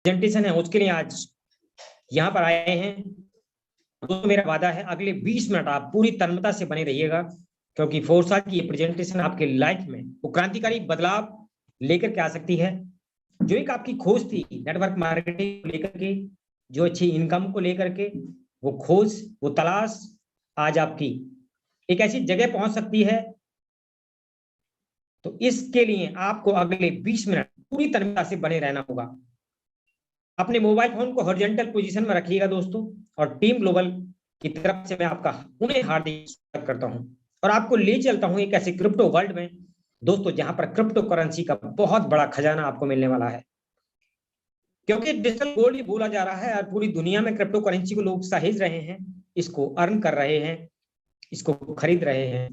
Presentation है उसके लिए आज यहाँ पर आए हैं। तो मेरा वादा है अगले 20 मिनट आप पूरी तन्मयता से बने रहिएगा, क्योंकि फोरसा की ये प्रेजेंटेशन आपके लाइफ में वो क्रांतिकारी बदलाव लेकर के आ सकती है। जो एक आपकी खोज थी नेटवर्क मार्केटिंग को लेकर के, जो अच्छी इनकम को लेकर के, वो खोज, वो तलाश आज आपकी एक ऐसी जगह पहुंच सकती है। तो इसके लिए आपको अगले 20 मिनट पूरी तन्मयता से बने रहना होगा। अपने मोबाइल फोन को हॉरिजॉन्टल पोजीशन में रखिएगा दोस्तों, और टीम ग्लोबल की तरफ से मैं आपका पुनः हार्दिक स्वागत करता हूं और आपको ले चलता हूं एक ऐसे क्रिप्टो वर्ल्ड में दोस्तों, जहां पर क्रिप्टो करेंसी का बहुत बड़ा खजाना आपको मिलने वाला है। क्योंकि डिजिटल गोल्ड ही बोला जा रहा है और पूरी दुनिया में क्रिप्टो करेंसी को लोग सहेज रहे हैं, इसको अर्न कर रहे हैं, इसको खरीद रहे हैं।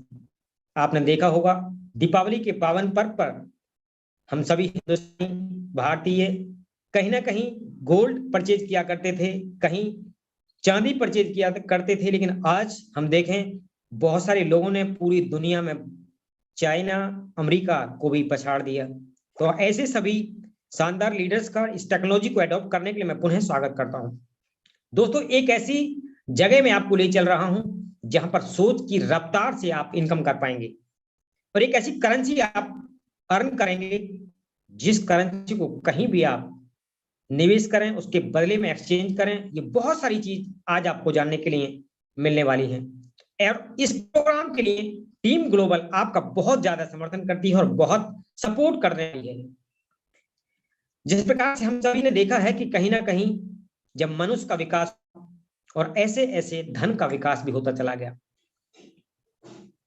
आपने देखा होगा दीपावली के पावन पर्व पर हम सभी हिंदुस्तानी भारतीय कहीं ना कहीं गोल्ड परचेज किया करते थे, कहीं चांदी परचेज किया करते थे, लेकिन आज हम देखें बहुत सारे लोगों ने पूरी दुनिया में चाइना, अमेरिका को भी पछाड़ दिया। तो ऐसे सभी शानदार लीडर्स का इस टेक्नोलॉजी को अडॉप्ट करने के लिए मैं पुनः स्वागत करता हूं। दोस्तों एक ऐसी जगह में आपको ले चल रहा हूं जहां पर सोच की रफ्तार से आप इनकम कर पाएंगे और एक ऐसी करेंसी आप अर्न करेंगे जिस करेंसी को कहीं भी आप निवेश करें, उसके बदले में एक्सचेंज करें। ये बहुत सारी चीज आज आपको जानने के लिए मिलने वाली है और इस प्रोग्राम के लिए टीम ग्लोबल आपका बहुत ज्यादा समर्थन करती है और बहुत सपोर्ट कर रही है। जिस प्रकार से हम सभी ने देखा है कि कहीं ना कहीं जब मनुष्य का विकास और ऐसे ऐसे धन का विकास भी होता चला गया,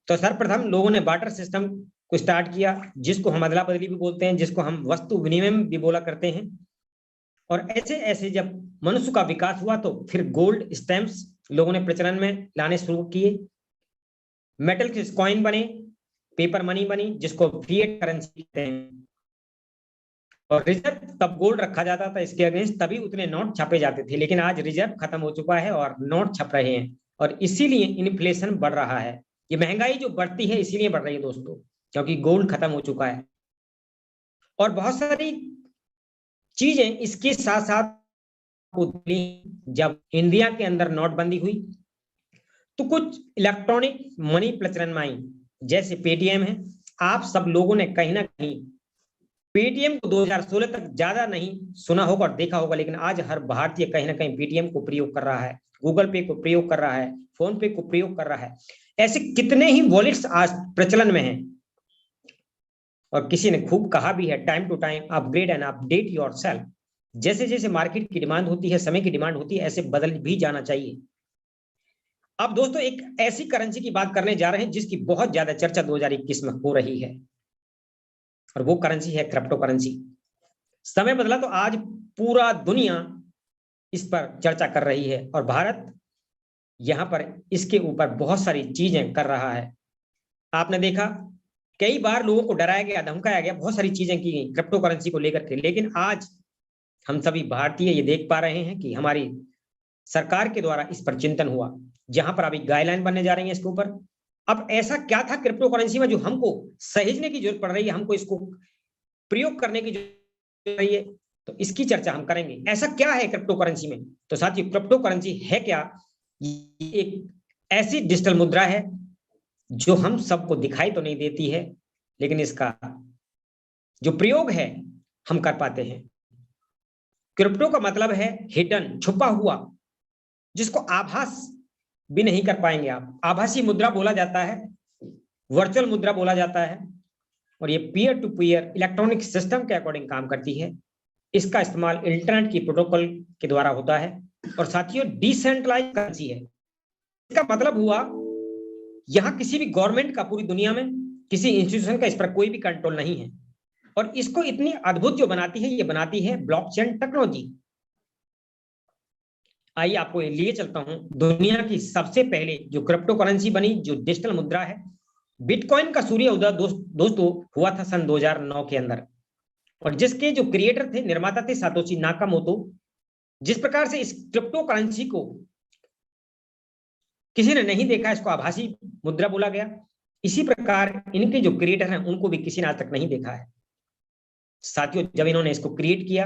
तो सर्वप्रथम लोगों ने बार्टर सिस्टम को स्टार्ट किया, जिसको हम अदला बदली भी बोलते हैं, जिसको हम वस्तु विनिमय भी बोला करते हैं। और ऐसे ऐसे जब मनुष्य का विकास हुआ तो फिर गोल्ड स्टैम्प्स लोगों ने प्रचलन में लाने शुरू किए, मेटल के कॉइन बने, पेपर मनी बनी जिसको फिएट करेंसी कहते हैं, और रिजर्व तब गोल्ड रखा जाता था इसके अगेंस्ट, तभी उतने नोट छापे जाते थे। लेकिन आज रिजर्व खत्म हो चुका है और नोट छप रहे हैं और इसीलिए इन्फ्लेशन बढ़ रहा है। ये महंगाई जो बढ़ती है इसीलिए बढ़ रही है दोस्तों, क्योंकि गोल्ड खत्म हो चुका है। और बहुत सारी चीजें इसके साथ साथ जब इंडिया के अंदर नोटबंदी हुई तो कुछ इलेक्ट्रॉनिक मनी प्रचलन में आई, जैसे पेटीएम है। आप सब लोगों ने कहीं ना कहीं पेटीएम को 2016 तक ज्यादा नहीं सुना होगा और देखा होगा, लेकिन आज हर भारतीय कहीं ना कहीं पेटीएम को प्रयोग कर रहा है, गूगल पे को प्रयोग कर रहा है, फोन पे को प्रयोग कर रहा है। ऐसे कितने ही वॉलेट्स आज प्रचलन में हैं। और किसी ने खूब कहा भी है, time to time upgrade and update yourself. जैसे जैसे मार्केट की डिमांड होती है, समय की डिमांड होती है, ऐसे बदल भी जाना चाहिए। अब दोस्तों एक ऐसी करेंसी की बात करने जा रहे हैं जिसकी बहुत ज्यादा चर्चा 2021 में हो रही है और वो करेंसी है क्रिप्टो करेंसी। समय बदला तो आज पूरा दुनिया इस पर चर्चा कर रही है और भारत यहां पर इसके ऊपर बहुत सारी चीजें कर रहा है। आपने देखा कई बार लोगों को डराया गया, धमकाया गया, बहुत सारी चीजें की गई क्रिप्टो करेंसी को लेकर के, लेकिन आज हम सभी भारतीय ये देख पा रहे हैं कि हमारी सरकार के द्वारा इस पर चिंतन हुआ, जहां पर अभी गाइडलाइन बनने जा रही है इसके ऊपर। अब ऐसा क्या था क्रिप्टो करेंसी में जो हमको सहेजने की जरूरत पड़ रही है, हमको इसको प्रयोग करने की जरूरत है, तो इसकी चर्चा हम करेंगे। ऐसा क्या है क्रिप्टो करेंसी में? तो साथियों क्रिप्टो करेंसी है क्या? ये एक ऐसी डिजिटल मुद्रा है जो हम सबको दिखाई तो नहीं देती है, लेकिन इसका जो प्रयोग है हम कर पाते हैं। क्रिप्टो का मतलब है हिडन, छुपा हुआ, जिसको आभास भी नहीं कर पाएंगे आप। आभासी मुद्रा बोला जाता है, वर्चुअल मुद्रा बोला जाता है, और ये peer to peer electronic system के अकॉर्डिंग काम करती है। इसका इस्तेमाल इंटरनेट की प्रोटोकॉल के द्वारा होता है और साथियों डिसेंट्रलाइज करेंसी है। इसका मतलब हुआ यहां किसी भी गवर्नमेंट का पूरी दुनिया में किसी इंस्टीट्यूशन का इस पर कोई भी कंट्रोल नहीं है। और इसको इतनी अद्भुत जो बनाती है, ये बनाती है ब्लॉकचेन टेक्नोलॉजी। आइए आपको लिए चलता हूं दुनिया की सबसे पहले जो क्रिप्टो करेंसी बनी, जो डिजिटल मुद्रा है। बिटकॉइन का सूर्य उदय दोस्तों हुआ था सन 2009 के अंदर, और जिसके जो क्रिएटर थे, निर्माता थे सातोशी नाकामोटो। जिस प्रकार से इस क्रिप्टो करेंसी को किसी ने नहीं देखा, इसको आभासी मुद्रा बोला गया, इसी प्रकार इनके जो क्रिएटर हैं उनको भी किसी ने आज तक नहीं देखा है। साथियों जब इन्होंने इसको क्रिएट किया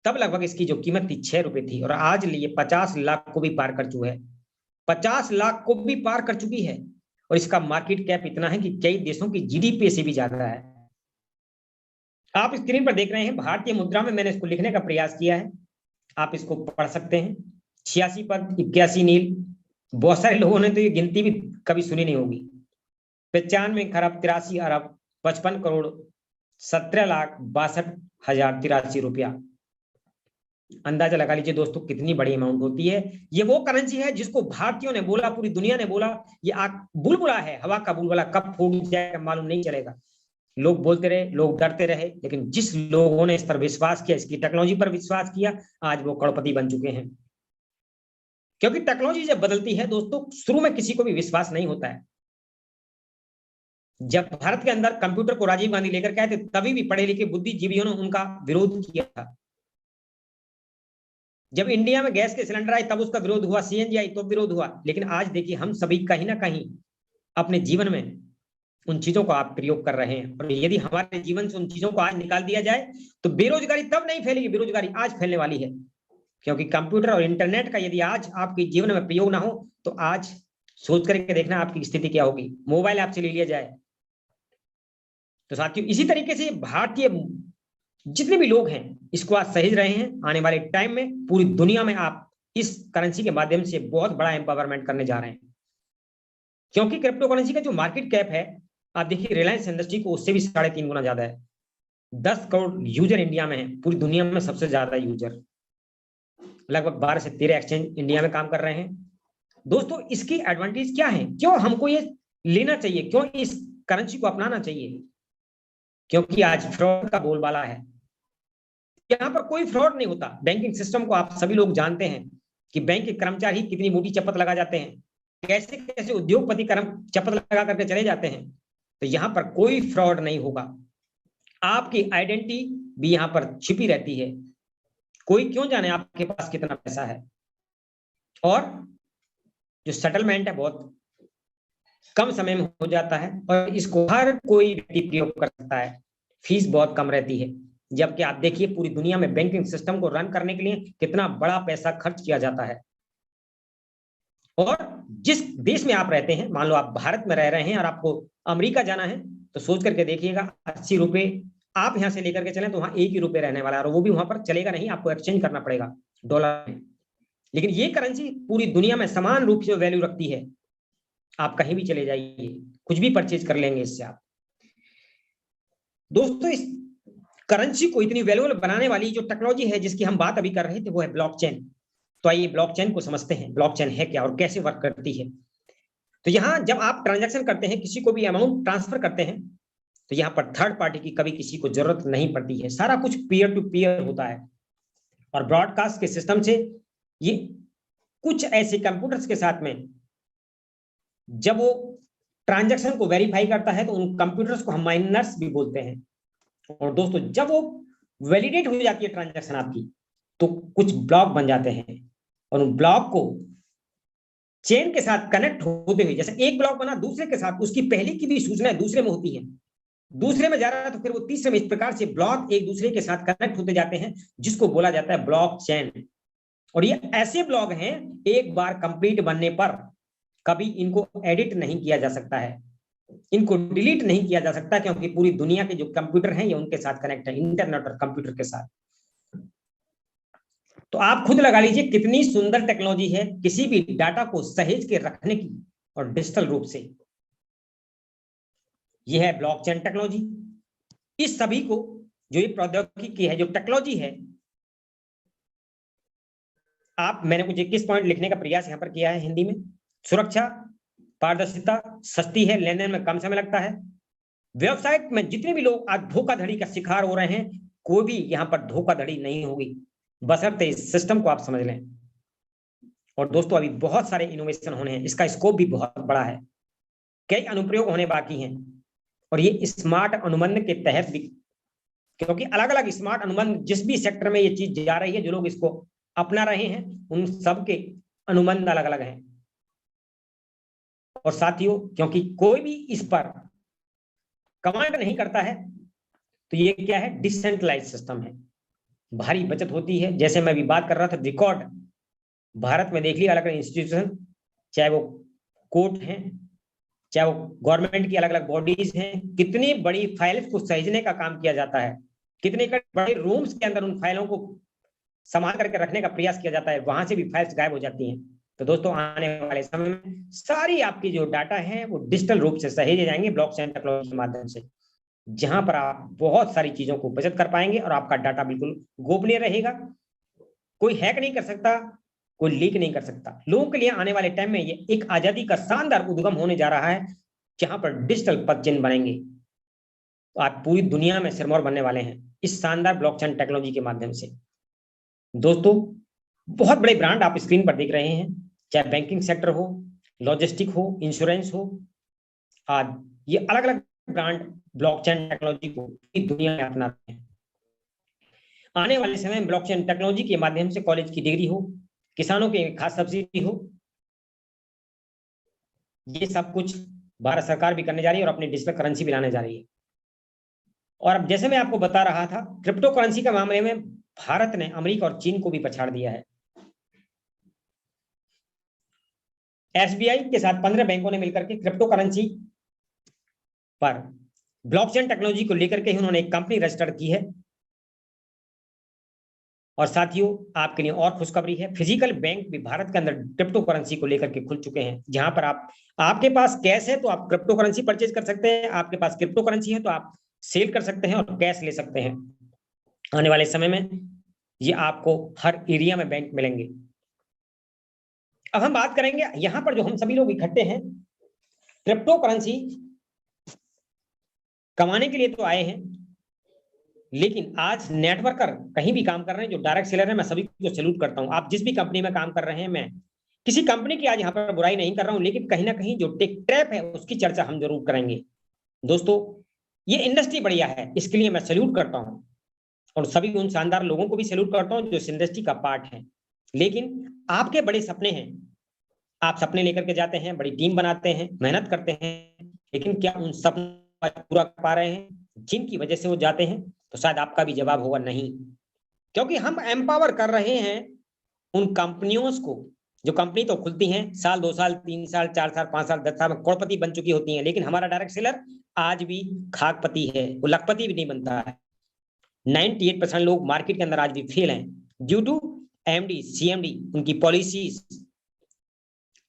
तब लगभग इसकी जो कीमत थी 6 रुपए थी, और आज ये 50 लाख को भी पार कर चुका है, 50 लाख को भी पार कर चुकी है। और इसका मार्केट कैप इतना है कि कई देशों की जीडीपी से भी ज्यादा है। आप स्क्रीन पर देख रहे हैं भारतीय मुद्रा में, मैंने इसको लिखने का प्रयास किया है, आप इसको पढ़ सकते हैं। 86 पद, 81 नील। बहुत सारे लोगों ने तो ये गिनती भी कभी सुनी नहीं होगी। 95 खरब 83 अरब 55 करोड़ 17,62,083 रुपया। अंदाजा लगा लीजिए दोस्तों कितनी बड़ी अमाउंट होती है। ये वो करेंसी है जिसको भारतीयों ने बोला, पूरी दुनिया ने बोला, ये बुलबुला है, हवा का बुलबुला, कब फूट जाएगा मालूम नहीं चलेगा। लोग बोलते रहे, लोग डरते रहे, लेकिन जिस लोगों ने इस पर विश्वास किया, इसकी टेक्नोलॉजी पर विश्वास किया, आज वो करोड़पति बन चुके हैं। क्योंकि टेक्नोलॉजी जब बदलती है दोस्तों, शुरू में किसी को भी विश्वास नहीं होता है। जब भारत के अंदर कंप्यूटर को राजीव गांधी लेकर के आए थे, तभी भी पढ़े लिखे बुद्धिजीवियों ने उनका विरोध किया था। जब इंडिया में गैस के सिलेंडर आए तब उसका विरोध हुआ, सीएनजी आई तो विरोध हुआ। लेकिन आज देखिए हम सभी कहीं ना कहीं अपने जीवन में उन चीजों को आप प्रयोग कर रहे हैं, और यदि हमारे जीवन से उन चीजों को आज निकाल दिया जाए तो बेरोजगारी तब नहीं फैलेगी, बेरोजगारी आज फैलने वाली है। क्योंकि कंप्यूटर और इंटरनेट का यदि आज आपके जीवन में प्रयोग ना हो तो आज सोच करके देखना आपकी स्थिति क्या होगी। मोबाइल आपसे ले लिया जाए तो साथियों, इसी तरीके से भारतीय जितने भी लोग हैं इसको आज सहेज रहे हैं। आने वाले टाइम में पूरी दुनिया में आप इस करेंसी के माध्यम से बहुत बड़ा एम्पावरमेंट करने जा रहे हैं। क्योंकि क्रिप्टो करेंसी का जो मार्केट कैप है, आप देखिए रिलायंस इंडस्ट्री को उससे भी 3.5 गुना ज्यादा है। 10 करोड़ यूजर इंडिया में है, पूरी दुनिया में सबसे ज्यादा यूजर। लगभग 12 से 13 एक्सचेंज इंडिया में काम कर रहे हैं। दोस्तों इसकी एडवांटेज क्या है, क्यों हमको ये लेना चाहिए, क्यों इस करेंसी को अपनाना चाहिए? क्योंकि आज फ्रॉड का बोलबाला है। यहाँ पर कोई फ्रॉड नहीं होता। बैंकिंग सिस्टम को आप सभी लोग जानते हैं कि बैंक के कर्मचारी कितनी मोटी चपत लगा जाते हैं, कैसे कैसे उद्योगपति चपत लगा करके चले जाते हैं। तो यहाँ पर कोई फ्रॉड नहीं होगा। आपकी आइडेंटिटी भी यहाँ पर छिपी रहती है। कोई क्यों जाने आपके पास कितना पैसा है। और जो सेटलमेंट है बहुत कम समय में हो जाता है, और इसको हर कोई व्यक्ति प्रयोग कर सकता है। फीस बहुत कम रहती है। जबकि आप देखिए पूरी दुनिया में बैंकिंग सिस्टम को रन करने के लिए कितना बड़ा पैसा खर्च किया जाता है। और जिस देश में आप रहते हैं, मान लो आप भारत में रह रहे हैं और आपको अमेरिका जाना है, तो सोच करके देखिएगा 80 रुपए आप यहां से लेकर के चलें तो वहां 1 ही रुपए रहने वाला है, और वो भी वहां पर चलेगा नहीं, आपको एक्सचेंज करना पड़ेगा डॉलर में। लेकिन ये करेंसी पूरी दुनिया में समान रूप से वैल्यू रखती है। आप कहीं भी चले जाइए, कुछ भी परचेज कर लेंगे इससे आप। दोस्तों इस करेंसी को इतनी वैल्यूएबल बनाने वाली जो टेक्नोलॉजी है जिसकी हम बात अभी कर रहे थे, वो है ब्लॉकचेन। तो आइए ब्लॉकचेन को समझते हैं, ब्लॉकचेन है क्या और कैसे वर्क करती है। तो यहाँ जब आप ट्रांजैक्शन करते हैं, किसी को भी अमाउंट ट्रांसफर करते हैं, तो यहाँ पर थर्ड पार्टी की कभी किसी को जरूरत नहीं पड़ती है। सारा कुछ पीयर टू पीयर होता है। और ब्रॉडकास्ट के सिस्टम से ये कुछ ऐसे कंप्यूटर्स के साथ में जब वो ट्रांजैक्शन को वेरीफाई करता है तो उन कंप्यूटर्स को हम माइनर्स भी बोलते हैं। और दोस्तों जब वो वैलिडेट हो जाती है ट्रांजैक्शन आपकी, तो कुछ ब्लॉक बन जाते हैं, और उन ब्लॉक को चेन के साथ कनेक्ट होते हुए, जैसे एक ब्लॉक बना दूसरे के साथ, उसकी पहले की भी सूचना दूसरे में होती है, दूसरे में जा रहा है तो फिर वो तीसरे में, इस प्रकार से ब्लॉक एक दूसरे के साथ कनेक्ट होते जाते हैं, जिसको बोला जाता है ब्लॉकचेन। और ये ऐसे ब्लॉक हैं एक बार कंप्लीट बनने पर कभी इनको एडिट नहीं किया जा सकता है, इनको डिलीट नहीं किया जा सकता, क्योंकि पूरी दुनिया के जो कंप्यूटर हैं ये उनके साथ कनेक्ट है, इंटरनेट और कंप्यूटर के साथ। तो आप खुद लगा लीजिए कितनी सुंदर टेक्नोलॉजी है किसी भी डाटा को सहेज के रखने की, और डिजिटल रूप से। यह है ब्लॉकचेन टेक्नोलॉजी। इस सभी को जो ये प्रौद्योगिकी है, जो टेक्नोलॉजी है, मैंने कुछ 21 पॉइंट लिखने का प्रयास यहां पर किया है हिंदी में। सुरक्षा, पारदर्शिता, सस्ती है, लेन देन में कम समय लगता है। वेबसाइट में जितने भी लोग आज धोखाधड़ी का शिकार हो रहे हैं, कोई भी यहां पर धोखाधड़ी नहीं होगी, बशर्ते इस सिस्टम को आप समझ लें। और दोस्तों अभी बहुत सारे इनोवेशन होने हैं, इसका स्कोप भी बहुत बड़ा है, कई अनुप्रयोग होने बाकी हैं। और ये स्मार्ट अनुबंध के तहत भी, क्योंकि अलग अलग स्मार्ट अनुबंध जिस भी सेक्टर में ये चीज जा रही है, जो लोग इसको अपना रहे हैं, उन सब के अनुबंध अलग अलग हैं। और साथियों क्योंकि कोई भी इस पर कमांड नहीं करता है, तो ये क्या है, डिसेंट्रलाइज सिस्टम है। भारी बचत होती है। जैसे मैं अभी बात कर रहा था, रिकॉर्ड भारत में देख लिया अलग अलग इंस्टीट्यूशन, चाहे वो कोर्ट हैं, चाहे वो गवर्नमेंट की अलग अलग बॉडीज हैं, कितनी बड़ी फाइल्स को सहेजने का काम किया जाता है, कितने बड़े रूम्स के अंदर उन फाइलों को संभाल करके रखने का प्रयास किया जाता है, वहां से भी फाइल्स गायब हो जाती हैं। तो दोस्तों आने वाले समय में सारी आपकी जो डाटा है वो डिजिटल रूप से सहेजे जाएंगे ब्लॉकचेन टेक्नोलॉजी के माध्यम से, जहां पर आप बहुत सारी चीजों को बचत कर पाएंगे और आपका डाटा बिल्कुल गोपनीय रहेगा। कोई हैक नहीं कर सकता, कोई लीक नहीं कर सकता। लोगों के लिए आने वाले टाइम में ये एक आजादी का शानदार उद्गम होने जा रहा है, जहां पर डिजिटल पदचिन्ह बनेंगे। तो आज पूरी दुनिया में सिरमौर बनने वाले हैं इस शानदार ब्लॉकचेन टेक्नोलॉजी के माध्यम से। दोस्तों बहुत बड़े ब्रांड आप स्क्रीन पर देख रहे हैं, चाहे बैंकिंग सेक्टर हो, लॉजिस्टिक हो, इंश्योरेंस हो, आज ये अलग अलग ब्रांड ब्लॉकचेन टेक्नोलॉजी को दुनिया में अपनाते हैं। आने वाले समय में ब्लॉकचेन टेक्नोलॉजी के माध्यम से कॉलेज की डिग्री हो, किसानों के खास सब्सिडी हो, ये सब कुछ भारत सरकार भी करने जा रही है और अपनी डिजिटल करेंसी भी लाने जा रही है। और अब जैसे मैं आपको बता रहा था, क्रिप्टो करेंसी के मामले में भारत ने अमेरिका और चीन को भी पछाड़ दिया है। एसबीआई के साथ 15 बैंकों ने मिलकर के क्रिप्टो करेंसी पर ब्लॉकचेन टेक्नोलॉजी को लेकर के उन्होंने एक कंपनी रजिस्टर की है। और साथियों आपके लिए और खुशखबरी है, फिजिकल बैंक भी भारत के अंदर क्रिप्टो करेंसी को लेकर के खुल चुके हैं, जहां पर आपके पास कैश है तो आप क्रिप्टो करेंसी परचेज कर सकते हैं, आपके पास क्रिप्टो करेंसी है तो आप सेल कर सकते हैं और कैश ले सकते हैं। आने वाले समय में ये आपको हर एरिया में बैंक मिलेंगे। अब हम बात करेंगे यहां पर जो हम सभी लोग इकट्ठे हैं, क्रिप्टो करेंसी कमाने के लिए तो आए हैं, लेकिन आज नेटवर्कर कहीं भी काम कर रहे हैं, जो डायरेक्ट सेलर है, मैं सभी को सैल्यूट करता हूं। आप जिस भी कंपनी में काम कर रहे हैं, मैं किसी कंपनी की आज यहाँ पर बुराई नहीं कर रहा हूं, लेकिन कहीं ना कहीं जो टेक ट्रैप है उसकी चर्चा हम जरूर करेंगे। दोस्तों ये इंडस्ट्री बढ़िया है, इसके लिए मैं सैल्यूट करता हूं और सभी उन शानदार लोगों को भी सैल्यूट करता हूं जो इस इंडस्ट्री का पार्ट है। लेकिन आपके बड़े सपने हैं, आप सपने लेकर के जाते हैं, बड़ी टीम बनाते हैं, मेहनत करते हैं, लेकिन क्या उन सपनों को पूरा कर पा रहे हैं जिनकी वजह से वो जाते हैं? तो शायद आपका भी जवाब होगा नहीं, क्योंकि हम एम्पावर कर रहे हैं उन कंपनियों को, जो कंपनी तो खुलती हैं साल 2 साल 3 साल 4 साल 5 साल 10 साल में करोड़पति बन चुकी होती हैं, लेकिन हमारा डायरेक्ट सेलर आज भी खाकपति है, वो लखपति भी नहीं बनता है। 98% लोग मार्केट के अंदर आज भी फेल हैं ड्यू टू एमडी सीएमडी उनकी पॉलिसीज।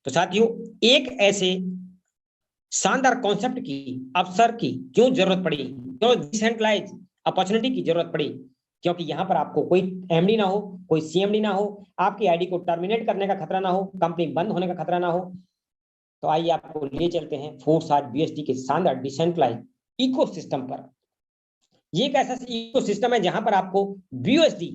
तो साथियों एक ऐसे शानदार कॉन्सेप्ट की, अवसर की क्यों जरूरत पड़ी, क्यों डिसेंट्रलाइज अपॉर्चुनिटी की जरूरत पड़ी? क्योंकि यहाँ पर आपको कोई एमडी ना हो, कोई सीएमडी ना हो, आपकी आईडी को टर्मिनेट करने का खतरा ना हो, कंपनी बंद होने का खतरा ना हो। तो आइए आपको ले चलते हैं फोर्साज बीएसडी के शानदार डिसेंट्रलाइज इकोसिस्टम पर। ये एक ऐसा इकोसिस्टम है जहां पर आपको बीयूएसडी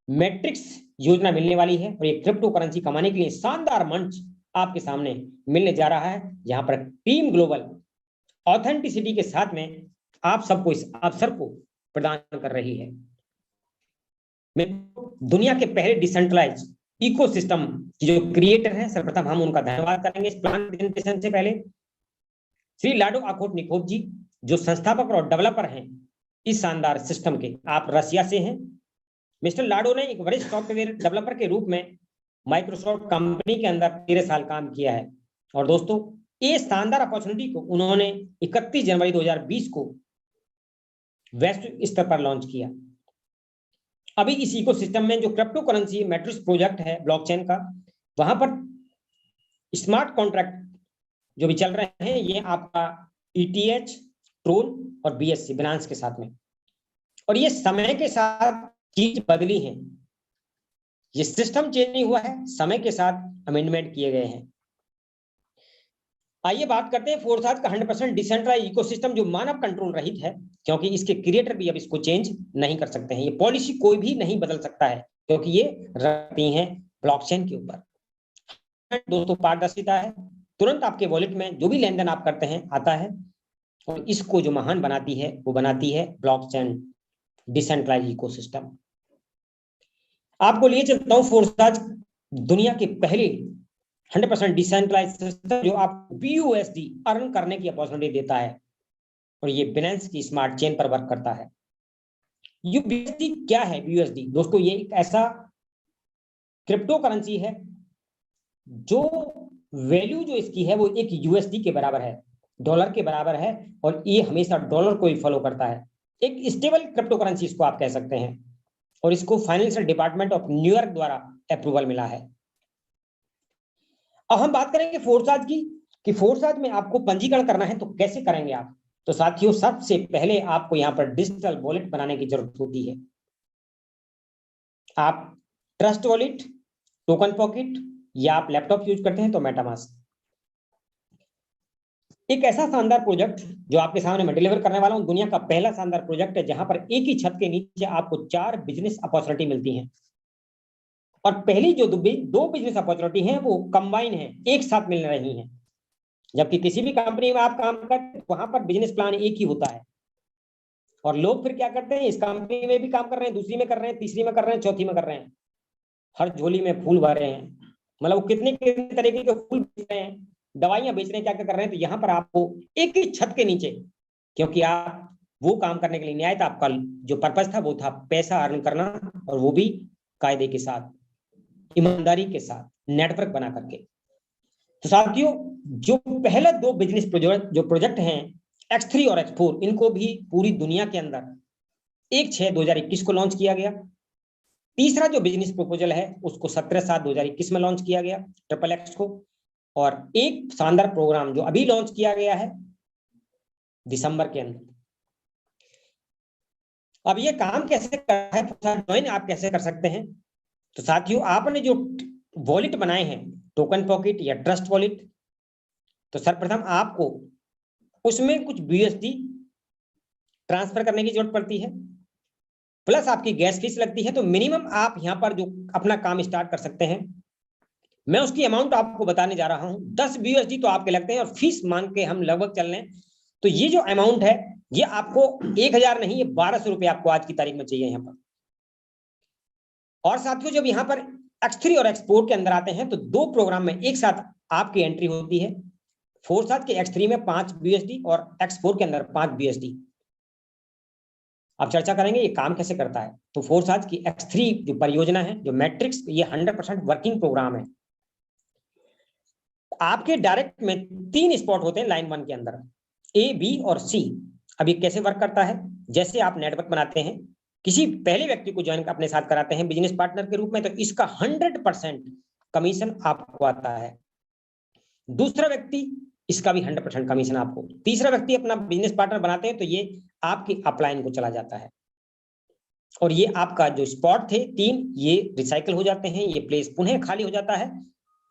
मैट्रिक्स योजना मिलने वाली है और ये क्रिप्टो करेंसी कमाने के लिए शानदार मंच आपके सामने मिलने जा रहा है, जहां पर टीम ग्लोबल ऑथेंटिसिटी के साथ में आप सबको इस अवसर को प्रदान कर रही है। दुनिया के पहले डिसेंट्रलाइज इकोसिस्टम की जो क्रिएटर है, सर्वप्रथम हम उनका धन्यवाद करेंगे इस प्लान प्रेजेंटेशन से पहले। श्री लाडो आखोटनिकोव जी, जो संस्थापक और डेवलपर हैं इस शानदार सिस्टम के, आप रशिया से हैं। मिस्टर लाडो ने एक वरिष्ठ सॉफ्टवेयर डेवलपर के रूप में माइक्रोसॉफ्ट कंपनी के अंदर 13 साल काम किया है। और दोस्तों ये शानदार अपॉर्चुनिटी को उन्होंने 31 जनवरी 2020 को वैश्विक स्तर पर लॉन्च किया। अभी इस इकोसिस्टम में जो क्रिप्टो करेंसी मैट्रिक्स प्रोजेक्ट है ब्लॉकचेन का, वहां पर स्मार्ट कॉन्ट्रैक्ट जो भी चल रहे हैं, ये आपका ETH, ट्रोन और BSC बिनांस के साथ में। और ये समय के साथ चीज बदली है, ये सिस्टम चेंज नहीं हुआ है, समय के साथ अमेंडमेंट किए गए हैं। आइए बात करते हैं फोर्साज का 100% डिसेंट्रलाइज इकोसिस्टम जो मानव कंट्रोल रहित है, क्योंकि इसके क्रिएटर भी अब इसको चेंज नहीं कर सकते हैं। ये पॉलिसी कोई भी नहीं बदल सकता है, क्योंकि ये रहती हैं ब्लॉकचेन के ऊपर। दोस्तों पारदर्शिता है, तुरंत आपके वॉलेट में जो भी लेन देन आप करते हैं आता है, और इसको जो महान बनाती है वो बनाती है ब्लॉकचेन डिसेंट्रलाइज इकोसिस्टम। आपको लिए चलता हूं फोर्साज दुनिया के पहले 100% डिसेंट्रलाइज सिस्टम जो आपको BUSD अर्न करने की अपॉर्चुनिटी देता है, और ये बिनेंस की स्मार्ट चेन पर वर्क करता है। यूएसडी क्या है? यूएसडी दोस्तों ये एक ऐसा क्रिप्टो करेंसी है जो वैल्यू जो इसकी है वो एक यूएसडी के बराबर है, डॉलर के बराबर है, और ये हमेशा डॉलर को ही फॉलो करता है। एक स्टेबल क्रिप्टो करेंसी इसको आप कह सकते हैं, और इसको फाइनेंशियल डिपार्टमेंट ऑफ न्यूयॉर्क द्वारा अप्रूवल मिला है। अब हम बात करेंगे फोर्साज की, कि फोर्साज में आपको पंजीकरण करना है तो कैसे करेंगे आप। तो साथियों सबसे पहले आपको यहाँ पर डिजिटल वॉलेट बनाने की जरूरत होती है। आप ट्रस्ट वॉलेट, टोकन पॉकेट, या आप लैपटॉप यूज करते हैं तो मेटामास्क। एक ऐसा शानदार प्रोजेक्ट जो आपके सामने मैं डिलीवर करने वाला हूं, दुनिया का पहला शानदार प्रोजेक्ट है जहां पर एक ही छत के नीचे आपको 4 बिजनेस अपॉर्चुनिटी मिलती हैं, और पहली जो दो बिजनेस अपॉर्चुनिटी हैं वो कंबाइन है, एक साथ मिल रही हैं। जबकि किसी भी कंपनी में आप काम करते हैं वहां पर बिजनेस प्लान एक ही होता है, और लोग फिर क्या करते हैं, इस कंपनी में भी काम कर रहे हैं, दूसरी में कर रहे हैं, तीसरी में कर रहे हैं, चौथी में कर रहे हैं, हर झोली में फूल भर रहे हैं। मतलब वो कितने कितने तरीके के फूल बेच रहे हैं, दवाइयां बेच रहे हैं, क्या क्या कर रहे हैं। तो यहाँ पर आपको एक ही छत के नीचे, क्योंकि आप वो काम करने के लिए नहीं आए था, आपका जो पर्पज था वो था पैसा अर्न करना, और वो भी कायदे के साथ, ईमानदारी के साथ, नेटवर्क बना करके। तो साथियों जो पहले दो बिजनेस जो प्रोजेक्ट हैं X3 और X4, इनको भी पूरी दुनिया के अंदर 1/6/2021 को लॉन्च किया गया। तीसरा जो बिजनेस प्रपोजल है उसको 17/7/2021 में लॉन्च किया गया, XXX को। और एक शानदार प्रोग्राम जो अभी लॉन्च किया गया है दिसंबर के अंदर। अब ये काम कैसे करना है, ज्वाइन आप कैसे कर सकते हैं। तो साथियों आपने जो वॉलेट बनाए हैं, टोकन पॉकेट या ट्रस्ट वॉलेट, तो सर्वप्रथम आपको उसमें कुछ BUSD ट्रांसफर करने की जरूरत पड़ती है, प्लस आपकी गैस फीस लगती है। तो मिनिमम आप यहाँ पर जो अपना काम स्टार्ट कर सकते हैं, मैं उसकी अमाउंट आपको बताने जा रहा हूं। 10 BUSD तो आपके लगते हैं, और फीस मान के हम लगभग चल लें तो ये जो अमाउंट है ये आपको 1000 नहीं, ये 1200 रुपए आपको आज की तारीख में चाहिए यहाँ पर। और साथियों जब यहाँ पर X3 और X4 के अंदर आते हैं तो दो प्रोग्राम में एक साथ आपकी एंट्री होती है। फोर्साज के X3 में 5 BUSD और X4 के अंदर 5 BUSD। अब चर्चा करेंगे ये काम कैसे करता है। तो फोर्साज की X3 जो परियोजना है, जो मैट्रिक्स, ये 100% वर्किंग प्रोग्राम है। आपके डायरेक्ट में 3 स्पॉट होते हैं लाइन 1 के अंदर, A, B और C। अब ये कैसे वर्क करता है, जैसे आप नेटवर्क बनाते हैं, किसी पहले व्यक्ति को ज्वाइन अपने साथ कराते हैं बिजनेस पार्टनर के रूप में, तो इसका 100% कमीशन आपको आता है। दूसरा व्यक्ति, इसका भी 100% कमीशन आपको। तीसरा व्यक्ति अपना बिजनेस पार्टनर बनाते हैं तो ये आपकी अपलाइन को चला जाता है, और ये आपका जो स्पॉट थे 3, ये रिसाइकल हो जाते हैं, ये प्लेस पुनः खाली हो जाता है,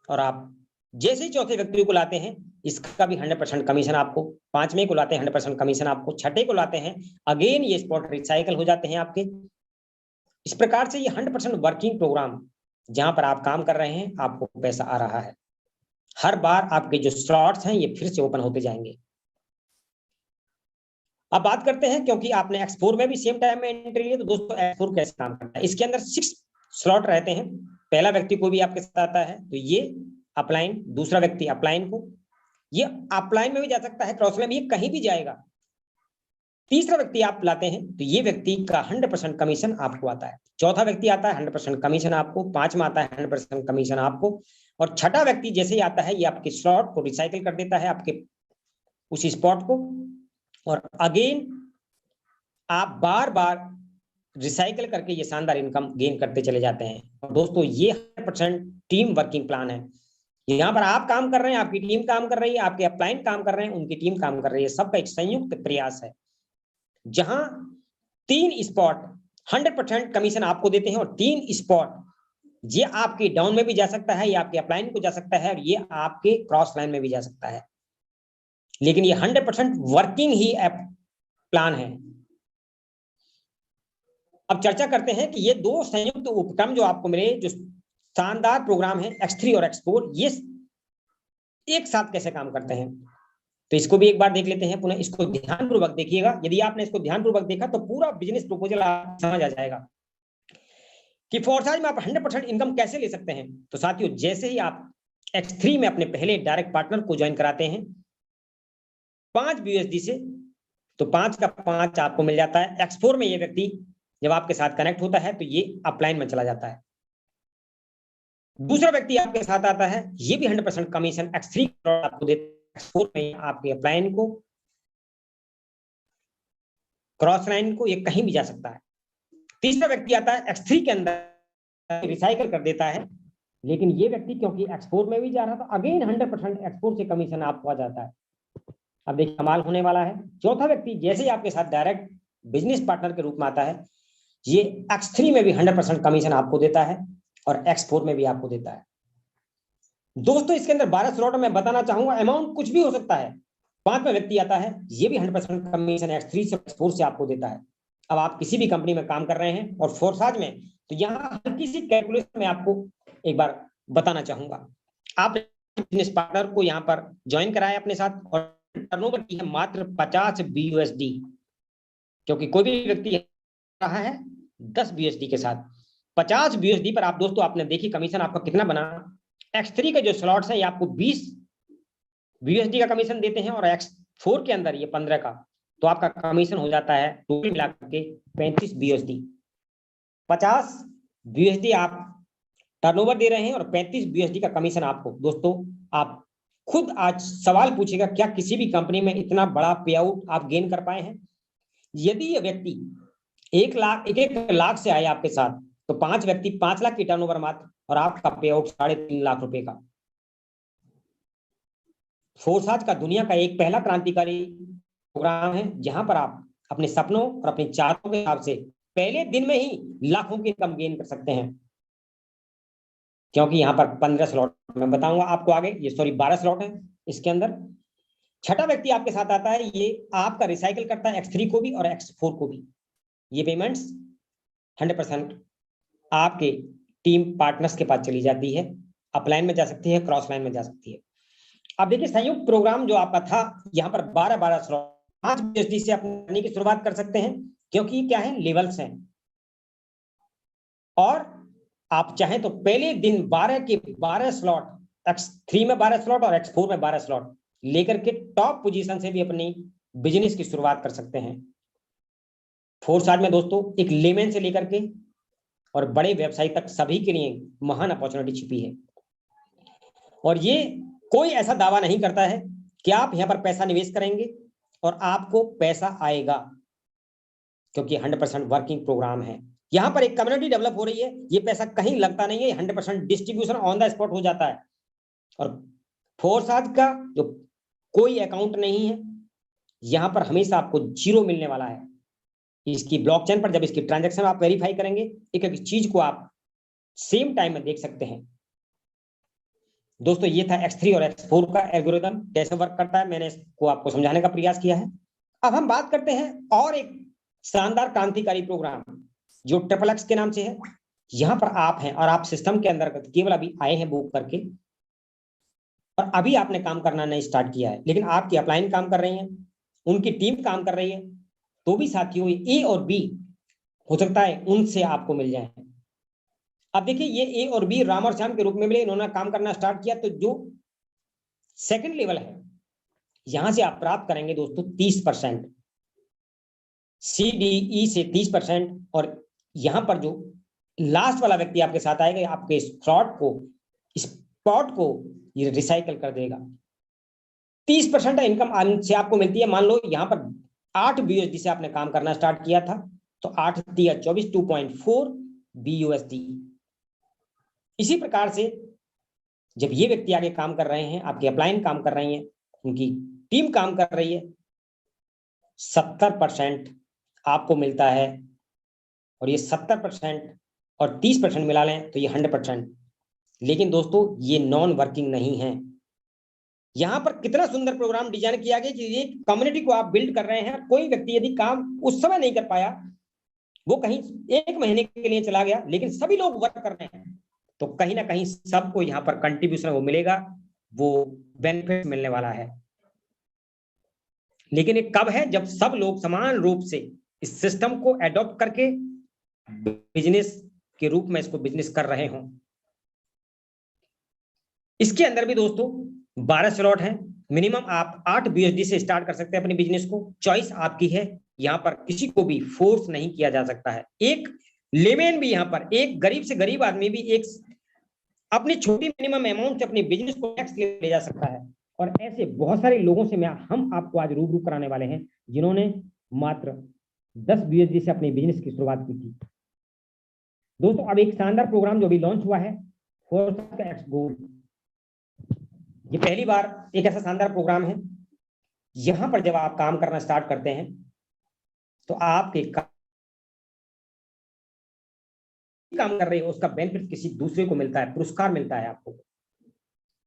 और आप जैसे ही चौथे व्यक्ति को लाते हैं इसका भी 100% कमीशन आपको, 5वें को लाते हैं 100% कमीशन आपको, 6ठे को लाते हैं अगेन ये स्पॉट रिसाइकल हो जाते हैं आपके। इस प्रकार से ये 100% वर्किंग प्रोग्राम, जहां पर आप काम कर रहे हैं आपको पैसा आ रहा है। हर बार आपके जो स्लॉट्स हैं ये फिर से ओपन होते जाएंगे। अब बात करते हैं, क्योंकि आपने X4 में भी सेम टाइम में एंट्री ली, तो दोस्तों X4 कैसे काम करता है। इसके अंदर 6 स्लॉट रहते हैं। पहला व्यक्ति कोई भी आपके साथ आता है तो ये अपलाइन, दूसरा व्यक्ति अपलाइन को, ये अपलाइन में भी जा सकता है, क्रॉस में भी, कहीं भी जाएगा। तीसरा व्यक्ति आप लाते हैं तो ये व्यक्ति का 100% कमीशन आपको आता है। चौथा व्यक्ति आता है 100% कमीशन आपको, 5वां आता है 100% कमीशन आपको, और 6ठा व्यक्ति जैसे ही आता है ये आपके स्लॉट को रिसाइकिल कर देता है आपके उसी स्पॉट को, और अगेन आप बार बार रिसाइकिल करके ये शानदार इनकम गेन करते चले जाते हैं। और दोस्तों ये 100% टीम वर्किंग प्लान है। यहाँ पर आप काम कर रहे हैं, आपकी टीम काम कर रही है, आपके अपलाइन काम कर रहे हैं, उनकी टीम काम कर रही है, सबका एक संयुक्त प्रयास है, जहां 3 स्पॉट 100% कमीशन आपको देते हैं, और 3 स्पॉट ये आपके डाउन में भी जा सकता है, ये आपके अपलाइन को जा सकता है, और ये आपके क्रॉस लाइन में भी जा सकता है। लेकिन ये 100% वर्किंग ही प्लान है। अब चर्चा करते हैं कि ये दो संयुक्त उपक्रम जो आपको मिले, जो शानदार प्रोग्राम है X3 और X4, ये एक साथ कैसे काम करते हैं। तो इसको भी एक बार देख लेते हैं पुनः। इसको ध्यानपूर्वक देखिएगा, यदि आपने इसको ध्यानपूर्वक देखा तो पूरा बिजनेस प्रपोजल आप समझ आ जाएगा कि फोर्साज में आप 100% इनकम कैसे ले सकते हैं। तो साथियों जैसे ही आप X3 में अपने पहले डायरेक्ट पार्टनर को ज्वाइन कराते हैं 5 BUSD से, तो 5 का 5 आपको मिल जाता है। X4 में ये व्यक्ति जब आपके साथ कनेक्ट होता है तो ये अपलाइन में चला जाता है। दूसरा व्यक्ति आपके साथ आता है, ये भी 100% कमीशन X3 आपको देता है, X4 में आपके अपलाइन को, क्रॉस लाइन को, ये कहीं भी जा सकता है। तीसरा व्यक्ति आता है X3 के अंदर रिसाइकल कर देता है, लेकिन ये व्यक्ति क्योंकि X4 में भी जा रहा था, अगेन 100% X4 से कमीशन आपको आ जाता है। अब देखिए कमाल होने वाला है। चौथा व्यक्ति जैसे ही आपके साथ डायरेक्ट बिजनेस पार्टनर के रूप में आता है, ये X3 में भी 100% कमीशन आपको देता है और X4 में भी आपको देता है। दोस्तों इसके अंदर 12 स्लॉट में बताना चाहूंगा, अमाउंट कुछ भी हो सकता है। पांचवा व्यक्ति आता है, ये भी 100% कमीशन X3 से X4 से आपको देता है। अब आप किसी भी कंपनी में काम कर रहे हैं और फोर्साज में, तो यहाँ हर किसी कैलकुलेशन में आपको एक बार बताना चाहूंगा। आप बिजनेस पार्टनर को यहाँ पर ज्वाइन कराए अपने साथ और टर्नओवर की है मात्र 50 BUSD, क्योंकि कोई भी व्यक्ति रहा है 10 BUSD के साथ 50 BUSD पर आप दोस्तों आपने देखी कमीशन आपका कितना बना। X3 के जो स्लॉट्स है ये आपको 20 BUSD का कमीशन देते हैं और X4 के अंदर ये 15 का, तो आपका कमीशन हो जाता है टोटल मिलाकर के 35 BUSD। 50 BUSD आप टर्नओवर दे रहे हैं और 35 BUSD का कमीशन आपको। दोस्तों आप खुद आज सवाल पूछेगा, क्या किसी भी कंपनी में इतना बड़ा पे आउट आप गेन कर पाए हैं? यदि ये व्यक्ति 1 लाख से आए आपके साथ, तो 5 व्यक्ति 5 लाख की टर्नओवर मात्र, और आपका पे आउट 3.5 लाख रुपए का। फोर्साज का दुनिया का एक पहला क्रांतिकारी प्रोग्राम है, जहां पर आप अपने सपनों और अपनी चाहतों के हिसाब से पहले दिन में ही लाखों की इनकम गेन कर सकते हैं। क्योंकि यहाँ पर 15 स्लॉट मैं बताऊंगा आपको आगे, ये सॉरी 12 स्लॉट है इसके अंदर। छठा व्यक्ति आपके साथ आता है, ये आपका रिसाइकल करता है X3 को भी और X4 को भी। ये पेमेंट्स 100% आपके टीम पार्टनर्स के पास चली जाती है, अपलाइन में जा सकती है, क्रॉस लाइन में जा सकती है। अब देखिए संयुक्त प्रोग्राम जो आपका था, यहाँ पर 12 स्लॉट 5 BUSD से अपनी की शुरुआत कर सकते हैं, क्योंकि क्या है लेवल्स हैं। और आप चाहें तो पहले दिन 12 के 12 स्लॉट, X3 में 12 स्लॉट और X4 में 12 स्लॉट लेकर के टॉप पोजीशन से भी अपनी बिजनेस की शुरुआत कर सकते हैं। फोर्साज में दोस्तों एक लेमन से लेकर के और बड़े व्यवसायी तक सभी के लिए महान अपॉर्चुनिटी छिपी है। और ये कोई ऐसा दावा नहीं करता है कि आप यहाँ पर पैसा निवेश करेंगे और आपको पैसा आएगा, क्योंकि 100% वर्किंग प्रोग्राम है। यहाँ पर एक कम्युनिटी डेवलप हो रही है, ये पैसा कहीं लगता नहीं है, 100% डिस्ट्रीब्यूशन ऑन द स्पॉट हो जाता है। और फोर्साज का जो कोई अकाउंट नहीं है, यहाँ पर हमेशा आपको 0 मिलने वाला है। इसकी ब्लॉकचेन पर जब इसकी ट्रांजैक्शन आप वेरीफाई करेंगे, एक एक चीज को आप सेम टाइम में देख सकते हैं। दोस्तों ये था X3 और X4 का एल्गोरिथम कैसे वर्क करता है, मैंने इसको आपको समझाने का प्रयास किया है। अब हम बात करते हैं और एक शानदार क्रांतिकारी प्रोग्राम जो XXX के नाम से है। यहाँ पर आप हैं और आप सिस्टम के अंदर केवल अभी आए हैं बुक करके, और अभी आपने काम करना नहीं स्टार्ट किया है, लेकिन आपकी अपलाइन काम कर रही है, उनकी टीम काम कर रही है, तो भी साथियों A और B हो सकता है उनसे आपको मिल जाए। अब देखिए ये A और B राम और श्याम के रूप में मिले, इन्होंने काम करना स्टार्ट किया, तो जो सेकंड लेवल है यहां से आप प्राप्त करेंगे दोस्तों 30%, CDE से 30%, और यहां पर जो लास्ट वाला व्यक्ति आपके साथ आएगा आपके स्पॉट को ये रिसाइकल कर देगा। 30% इनकम से आपको मिलती है। मान लो यहाँ पर 8 BUSD से आपने काम करना स्टार्ट किया था, तो 8 या 24 2.4 BUSD। इसी प्रकार से जब ये व्यक्ति आगे काम कर रहे हैं, आपकी अपलाइन काम कर रही है, उनकी टीम काम कर रही है, 70% आपको मिलता है, और ये 70% और 30% मिला लें तो ये 100%। लेकिन दोस्तों ये नॉन वर्किंग नहीं है। यहां पर कितना सुंदर प्रोग्राम डिजाइन किया गया कि ये कम्युनिटी को आप बिल्ड कर रहे हैं। कोई व्यक्ति यदि काम उस समय नहीं कर पाया, वो कहीं 1 महीने के लिए चला गया, लेकिन सभी लोग वर्क कर रहे हैं, तो कहीं ना कहीं सबको यहाँ पर कंट्रीब्यूशन वो मिलेगा, वो बेनिफिट मिलने वाला है। लेकिन ये कब है? जब सब लोग समान रूप से इस सिस्टम को एडॉप्ट करके बिजनेस के रूप में इसको बिजनेस कर रहे हों। इसके अंदर भी दोस्तों 12 स्लॉट है। मिनिमम आप 8 BUSD से स्टार्ट कर सकते हैं अपनी बिजनेस को, चॉइस आपकी है। यहाँ पर किसी को भी फोर्स नहीं किया जा सकता है। एक लेमेन भी यहाँ पर, एक गरीब से गरीब आदमी भी एक अपनी छोटी मिनिमम अमाउंट से अपनी बिजनेस को नेक्स्ट ले जा सकता है। और ऐसे बहुत सारे लोगों से हम आपको आज रूबरू कराने वाले हैं जिन्होंने मात्र 10 USD से अपने बिजनेस की शुरुआत की थी। दोस्तों अब एक शानदार प्रोग्राम जो अभी लॉन्च हुआ है, फोरसाथ का एक्स गोल्ड, ये पहली बार एक ऐसा शानदार प्रोग्राम है। यहां पर जब आप काम करना स्टार्ट करते हैं तो आपके काम कर रहे हो उसका बेनिफिट किसी दूसरे को मिलता है, पुरस्कार मिलता है आपको।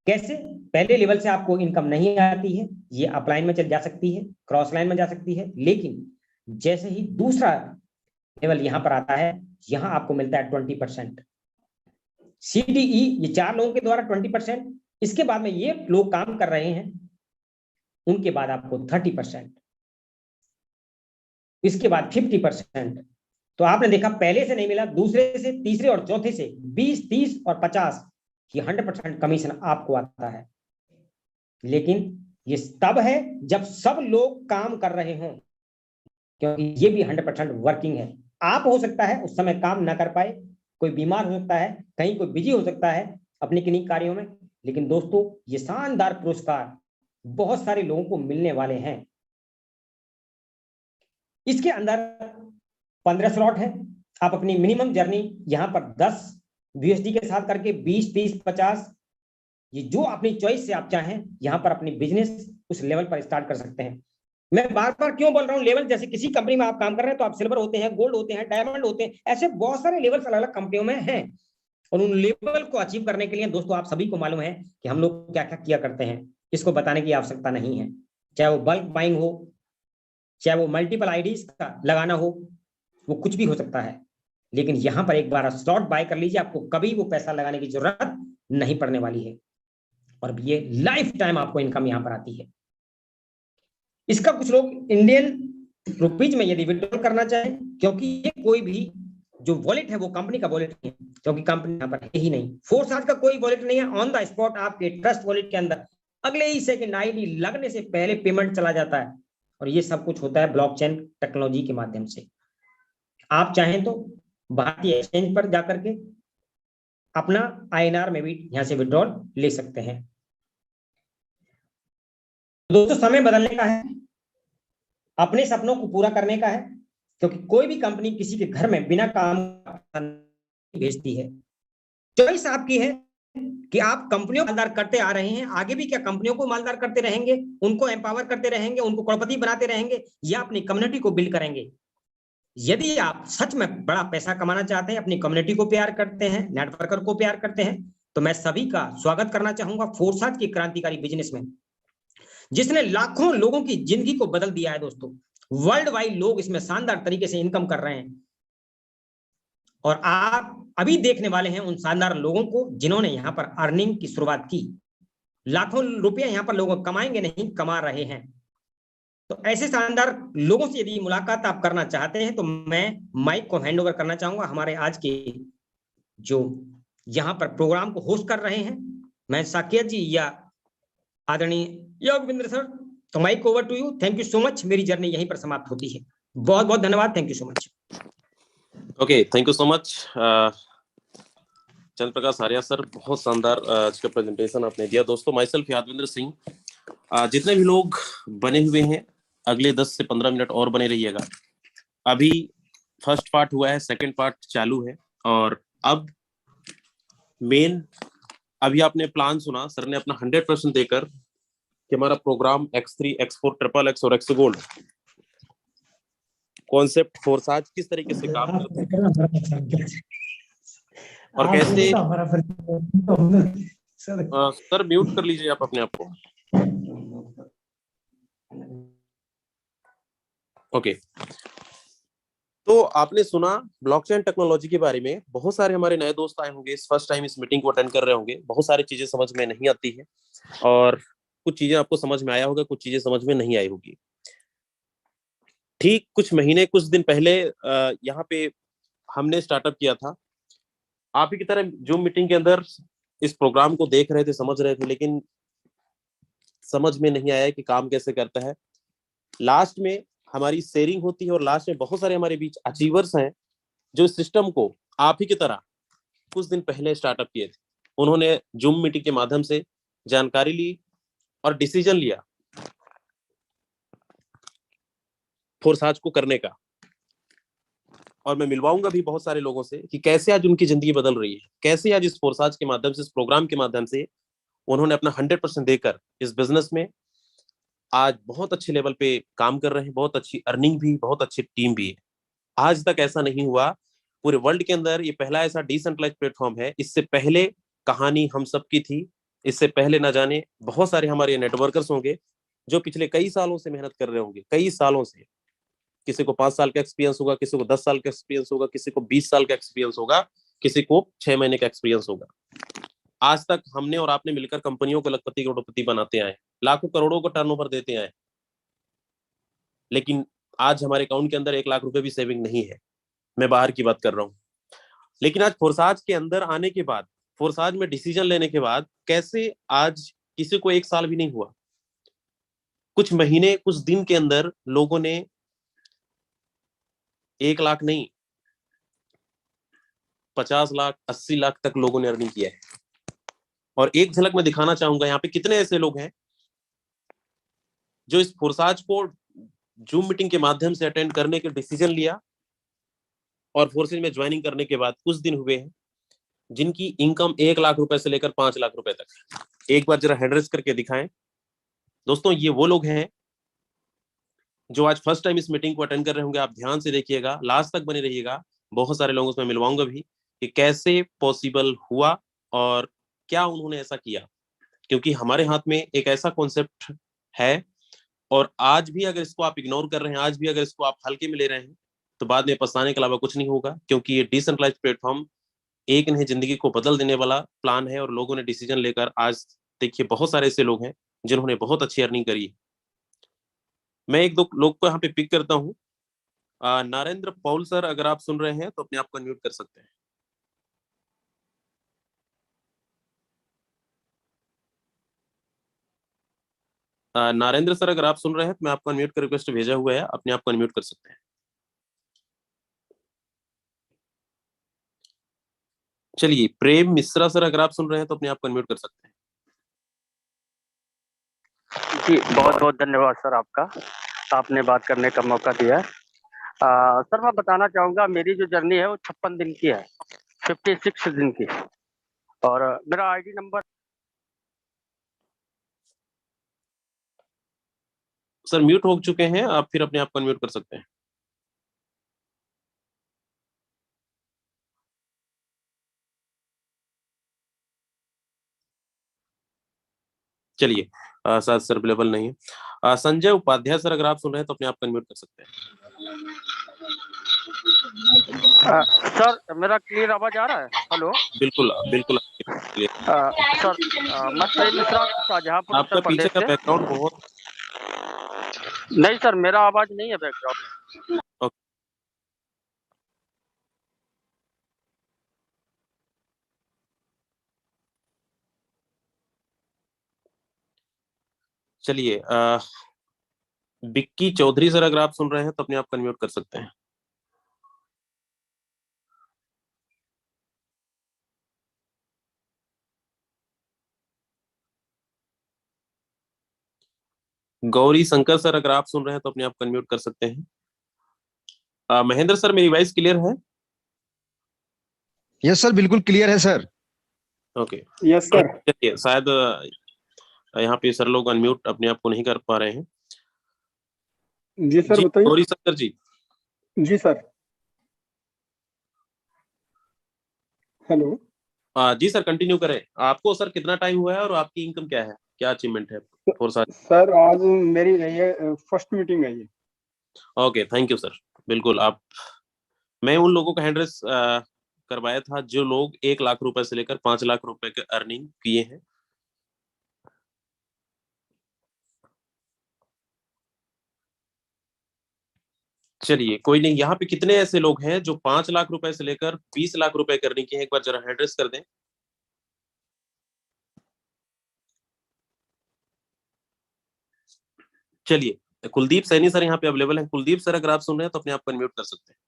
कैसे? पहले लेवल से आपको इनकम नहीं आती है, ये अपलाइन में चल जा सकती है, क्रॉस लाइन में जा सकती है, लेकिन जैसे ही दूसरा लेवल यहां पर आता है, यहां आपको मिलता है 20%। CDE ये 4 लोगों के द्वारा 20%, इसके बाद में ये लोग काम कर रहे हैं उनके बाद आपको 30%, इसके बाद 50%। तो आपने देखा पहले से नहीं मिला, दूसरे से, तीसरे और चौथे से 20, 30 और 50 ये 100% कमीशन आपको आता है। लेकिन ये तब है जब सब लोग काम कर रहे हों, क्योंकि ये भी 100% वर्किंग है। आप हो सकता है उस समय काम ना कर पाए, कोई बीमार हो सकता है, कहीं कोई बिजी हो सकता है अपने किन्हीं कार्यों में, लेकिन दोस्तों ये शानदार पुरस्कार बहुत सारे लोगों को मिलने वाले हैं। इसके अंदर 15 स्लॉट है। आप अपनी मिनिमम जर्नी यहां पर 10 USD के साथ करके 20, 30, 50 ये जो अपनी चॉइस से आप चाहें यहां पर अपनी बिजनेस उस लेवल पर स्टार्ट कर सकते हैं। मैं बार बार क्यों बोल रहा हूं लेवल? जैसे किसी कंपनी में आप काम कर रहे हैं तो आप सिल्वर होते हैं, गोल्ड होते हैं, डायमंड होते हैं, ऐसे बहुत सारे लेवल्स अलग अलग कंपनियों में हैं। और उन लेवल को अचीव करने के लिए दोस्तों आप सभी को मालूम है कि हम लोग क्या क्या किया करते हैं, इसको बताने की आवश्यकता नहीं है। चाहे वो बल्क बाइंग हो, चाहे वो मल्टीपल आईडीज का लगाना हो, वो कुछ भी हो सकता है, लेकिन यहां पर एक बार स्लॉट बाय कर लीजिए, आपको कभी वो पैसा लगाने की जरूरत नहीं पड़ने वाली है और ये लाइफ टाइम आपको इनकम यहां पर आती है। इसका कुछ लोग इंडियन रुपीज में यदि विड्रॉल करना चाहें, क्योंकि ये कोई भी जो वॉलेट है वो कंपनी का वॉलेट नहीं है, क्योंकि कंपनी यहां पर है ही नहीं। फोरसाथ का कोई वॉलेट नहीं है। ऑन द स्पॉट आपके ट्रस्ट वॉलेट के अंदर अगले ही सेकंड आईडी लगने से पहले पेमेंट चला जाता है और ये सब कुछ होता है ब्लॉकचेन टेक्नोलॉजी के माध्यम से। आप चाहें तो भारतीय एक्सचेंज पर जाकर के अपना INR में भी यहां से विड्रॉल ले सकते हैं। दोस्तों समय बदलने का है, अपने सपनों को पूरा करने का है, क्योंकि कोई भी कंपनी किसी के घर में बिना काम भेजती है। चॉइस आपकी है कि आप कंपनियों को मालदार करते आ रहे हैं, आगे भी क्या कंपनियों को मालदार करते रहेंगे, उनको एम्पावर करते रहेंगे, उनको करोड़पति बनाते रहेंगे, या अपनी कम्युनिटी को बिल्ड करेंगे। यदि आप सच में बड़ा पैसा कमाना चाहते हैं, अपनी कम्युनिटी को प्यार करते हैं, नेटवर्कर को प्यार करते हैं, तो मैं सभी का स्वागत करना चाहूंगा फोरसाथ की क्रांतिकारी बिजनेस में, जिसने लाखों लोगों की जिंदगी को बदल दिया है। दोस्तों वर्ल्ड वाइड लोग इसमें शानदार तरीके से इनकम कर रहे हैं और आप अभी देखने वाले हैं उन शानदार लोगों को जिन्होंने यहां पर अर्निंग की शुरुआत की। लाखों रुपए यहां पर लोग कमाएंगे नहीं, कमा रहे हैं। तो ऐसे शानदार लोगों से यदि मुलाकात आप करना चाहते हैं तो मैं माइक को हैंड ओवर करना चाहूंगा हमारे आज के जो यहां पर प्रोग्राम को होस्ट कर रहे हैं, मैं साकेत जी या आदरणीय योगविंद्र सर। तो mic over to you. Thank you so much. मेरी जर्नी यहीं पर समाप्त होती है। बहुत बहुत धन्यवाद। Thank you so much. Okay, thank you so much Chandra Prakash Arya sir, बहुत शानदार आज का प्रेजेंटेशन आपने दिया। दोस्तों माई सेल्फ यादविंद्र सिंह, जितने भी लोग बने हुए हैं अगले 10 से 15 मिनट और बने रहिएगा। अभी फर्स्ट पार्ट हुआ है, सेकंड पार्ट चालू है और अब मेन, अभी आपने प्लान सुना, सर ने अपना 100% देकर कि हमारा प्रोग्राम X3, X4, XXX और X गोल्ड कॉन्सेप्ट फोरसाथ किस तरीके से काम करते हैं और कैसे। सर म्यूट कर लीजिए आप अपने आप को। ओके, तो आपने सुना ब्लॉकचेन टेक्नोलॉजी के बारे में। बहुत सारे हमारे नए दोस्त आए होंगे, इस फर्स्ट टाइम इस मीटिंग को अटेंड कर रहे होंगे। बहुत सारी चीजें समझ में नहीं आती है और कुछ चीजें आपको समझ में आया होगा, कुछ चीजें समझ में नहीं आई होगी। ठीक कुछ महीने, कुछ दिन पहले यहाँ पे हमने स्टार्टअप किया था। आप ही की तरह जूम मीटिंग के अंदर इस प्रोग्राम को देख रहे थे, समझ रहे थे, लेकिन समझ में नहीं आया कि काम कैसे करता है। लास्ट में हमारी शेयरिंग होती है और लास्ट में बहुत सारे हमारे बीच अचीवर्स हैं जो इस सिस्टम को आप ही की तरह कुछ दिन पहले स्टार्टअप किए थे। उन्होंने जूम मीटिंग के माध्यम से जानकारी ली और डिसीजन लिया फोरसाज को करने का। और मैं मिलवाऊंगा भी बहुत सारे लोगों से कि कैसे आज उनकी जिंदगी बदल रही है, कैसे आज इस फोरसाज के माध्यम से, इस प्रोग्राम के माध्यम से उन्होंने अपना 100% देकर इस बिजनेस में आज बहुत अच्छे लेवल पे काम कर रहे हैं, बहुत अच्छी अर्निंग भी, बहुत अच्छी टीम भी है। आज तक ऐसा नहीं हुआ पूरे वर्ल्ड के अंदर, ये पहला ऐसा डिसेंट्रलाइज प्लेटफॉर्म है। इससे पहले कहानी हम सबकी थी, इससे पहले न जाने बहुत सारे हमारे नेटवर्कर्स होंगे जो पिछले कई सालों से मेहनत कर रहे होंगे, कई सालों से। किसी को 5 साल का एक्सपीरियंस होगा, किसी को 10 साल का एक्सपीरियंस होगा, किसी को 20 साल का एक्सपीरियंस होगा, किसी को 6 महीने का एक्सपीरियंस होगा। आज तक हमने और आपने मिलकर कंपनियों को लखपति करोड़पति बनाते आए, लाखों करोड़ों का टर्नओवर देते आए, लेकिन आज हमारे अकाउंट के अंदर 1 लाख रुपए भी सेविंग नहीं है। मैं बाहर की बात कर रहा हूँ। लेकिन आज फोरसाज के अंदर आने के बाद, फोरसाज में डिसीजन लेने के बाद, कैसे आज किसी को 1 साल भी नहीं हुआ, कुछ महीने कुछ दिन के अंदर लोगों ने 1 लाख नहीं, 50 लाख 80 लाख तक लोगों ने अर्निंग किया है। और एक झलक मैं दिखाना चाहूंगा, यहाँ पे कितने ऐसे लोग हैं जो इस फोरसाज को जूम मीटिंग के माध्यम से अटेंड करने के डिसीजन लिया और फोर्सेज में ज्वाइनिंग करने के बाद कुछ दिन हुए हैं, जिनकी इनकम 1 लाख रुपए से लेकर 5 लाख रुपए तक। एक बार जरा हैंड रेज करके दिखाएं दोस्तों। ये वो लोग हैं जो आज फर्स्ट टाइम इस मीटिंग को अटेंड कर रहे होंगे। आप ध्यान से देखिएगा, लास्ट तक बने रहिएगा। बहुत सारे लोगों से मैं मिलवाऊंगा भी कि कैसे पॉसिबल हुआ और क्या उन्होंने ऐसा किया, क्योंकि हमारे हाथ में एक ऐसा कॉन्सेप्ट है और आज भी अगर इसको आप इग्नोर कर रहे हैं, आज भी अगर इसको आप हल्के में ले रहे हैं, तो बाद में पछताने के अलावा कुछ नहीं होगा। क्योंकि ये डिसेंट्रलाइज प्लेटफॉर्म एक नहीं जिंदगी को बदल देने वाला प्लान है और लोगों ने डिसीजन लेकर आज देखिए बहुत सारे ऐसे लोग हैं जिन्होंने बहुत अच्छी अर्निंग करी। मैं एक दो लोग को यहाँ पे पिक करता हूँ। नरेंद्र पॉल सर, अगर आप सुन रहे हैं तो अपने आप को अनम्यूट कर सकते हैं। नरेंद्र सर, अगर आप सुन रहे हैं तो मैं आपको अनम्यूट का रिक्वेस्ट भेजा हुआ है, अपने आप को अनम्यूट कर सकते हैं। चलिए, प्रेम मिश्रा सर, अगर आप सुन रहे हैं तो अपने आप को अनम्यूट कर सकते हैं। जी, बहुत बहुत धन्यवाद सर आपका, आपने बात करने का मौका दिया है। सर मैं बताना चाहूँगा, मेरी जो जर्नी है वो 56 दिन की है, 56 दिन की। और मेरा आईडी नंबर सर म्यूट हो चुके हैं, आप फिर अपने आप को अनम्यूट कर सकते हैं। चलिए, सर अवेलेबल नहीं है। संजय उपाध्याय सर, अगर आप सुन रहे हैं तो अपने आप को अनम्यूट कर सकते हैं। सर मेरा क्लियर आवाज आ रहा है? हेलो। बिल्कुल बिल्कुल। सर मैं प्रेम मिश्रा, शाहजहांपुर, आपका उत्तर पीछे प्रदेश का से। बैकग्राउंड बहुत। नहीं सर, मेरा आवाज नहीं है बैकग्राउंड। ओके। चलिए, बिक्की चौधरी सर, अगर आप सुन रहे हैं तो अपने आप को अनम्यूट कर सकते हैं। गौरी शंकर सर, अगर आप सुन रहे हैं तो अपने आप को अनम्यूट कर सकते हैं। महेंद्र सर, मेरी वॉइस क्लियर है? यस सर, बिल्कुल क्लियर है सर। ओके। Yes sir. चलिए, शायद यहाँ पे सर लोग अनम्यूट अपने आप को नहीं कर पा रहे हैं। जी सर जी बताइए। गौरी शंकर जी। जी सर। हेलो। जी सर, कंटिन्यू करें। आपको सर कितना टाइम हुआ है और आपकी इनकम क्या है, क्या अचीवमेंट है फोरसाज? सर आज मेरी ये फर्स्ट मीटिंग है ये। Okay, thank you sir. बिल्कुल, आप, मैं उन लोगों का हैंड्रेस करवाया था जो लोग 1 लाख रुपए से लेकर 5 लाख रुपए के अर्निंग किए हैं। चलिए, कोई नहीं। यहाँ पे कितने ऐसे लोग हैं जो 5 लाख रुपए से लेकर 20 लाख रुपए करने की है, एक बार जरा हैंड्रेस कर दें। चलिए, कुलदीप सैनी सर यहाँ पे अवेलेबल है। कुलदीप सर अगर आप सुन रहे हैं तो अपने आप को अनम्यूट कर सकते हैं।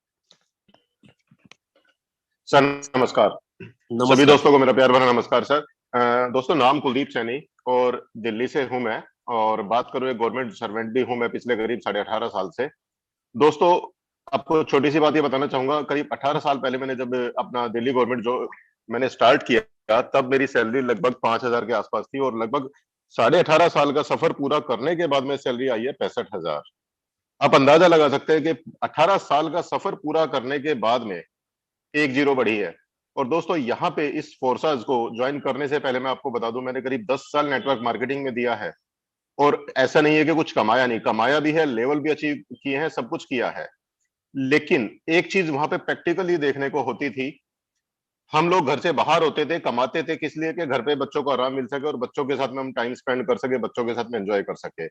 सर नमस्कार। सभी दोस्तों को मेरा प्यार भरा नमस्कार सर। दोस्तों नाम कुलदीप सैनी और दिल्ली से हूं मैं, और बात करूं एक गवर्नमेंट सर्वेंट भी हूं मैं पिछले करीब 18.5 साल से। दोस्तों आपको छोटी सी बात ये बताना चाहूंगा, करीब 18 साल पहले मैंने जब अपना दिल्ली गवर्नमेंट जो मैंने स्टार्ट किया, तब मेरी सैलरी लगभग 5,000 के आसपास थी, और लगभग 18.5 साल का सफर पूरा करने के बाद में सैलरी आई है 65,000। आप अंदाजा लगा सकते हैं कि 18 साल का सफर पूरा करने के बाद में एक जीरो बढ़ी है। और दोस्तों यहाँ पे इस फोर्सेस को ज्वाइन करने से पहले मैं आपको बता दूं, मैंने करीब 10 साल नेटवर्क मार्केटिंग में दिया है, और ऐसा नहीं है कि कुछ कमाया नहीं, कमाया भी है, लेवल भी अचीव किए हैं, सब कुछ किया है। लेकिन एक चीज वहां पे प्रैक्टिकली देखने को होती थी, हम लोग घर से बाहर होते थे, कमाते थे किस लिए कि घर पे बच्चों को आराम मिल सके और बच्चों के साथ में हम टाइम स्पेंड कर सके, बच्चों के साथ में एंजॉय कर सके।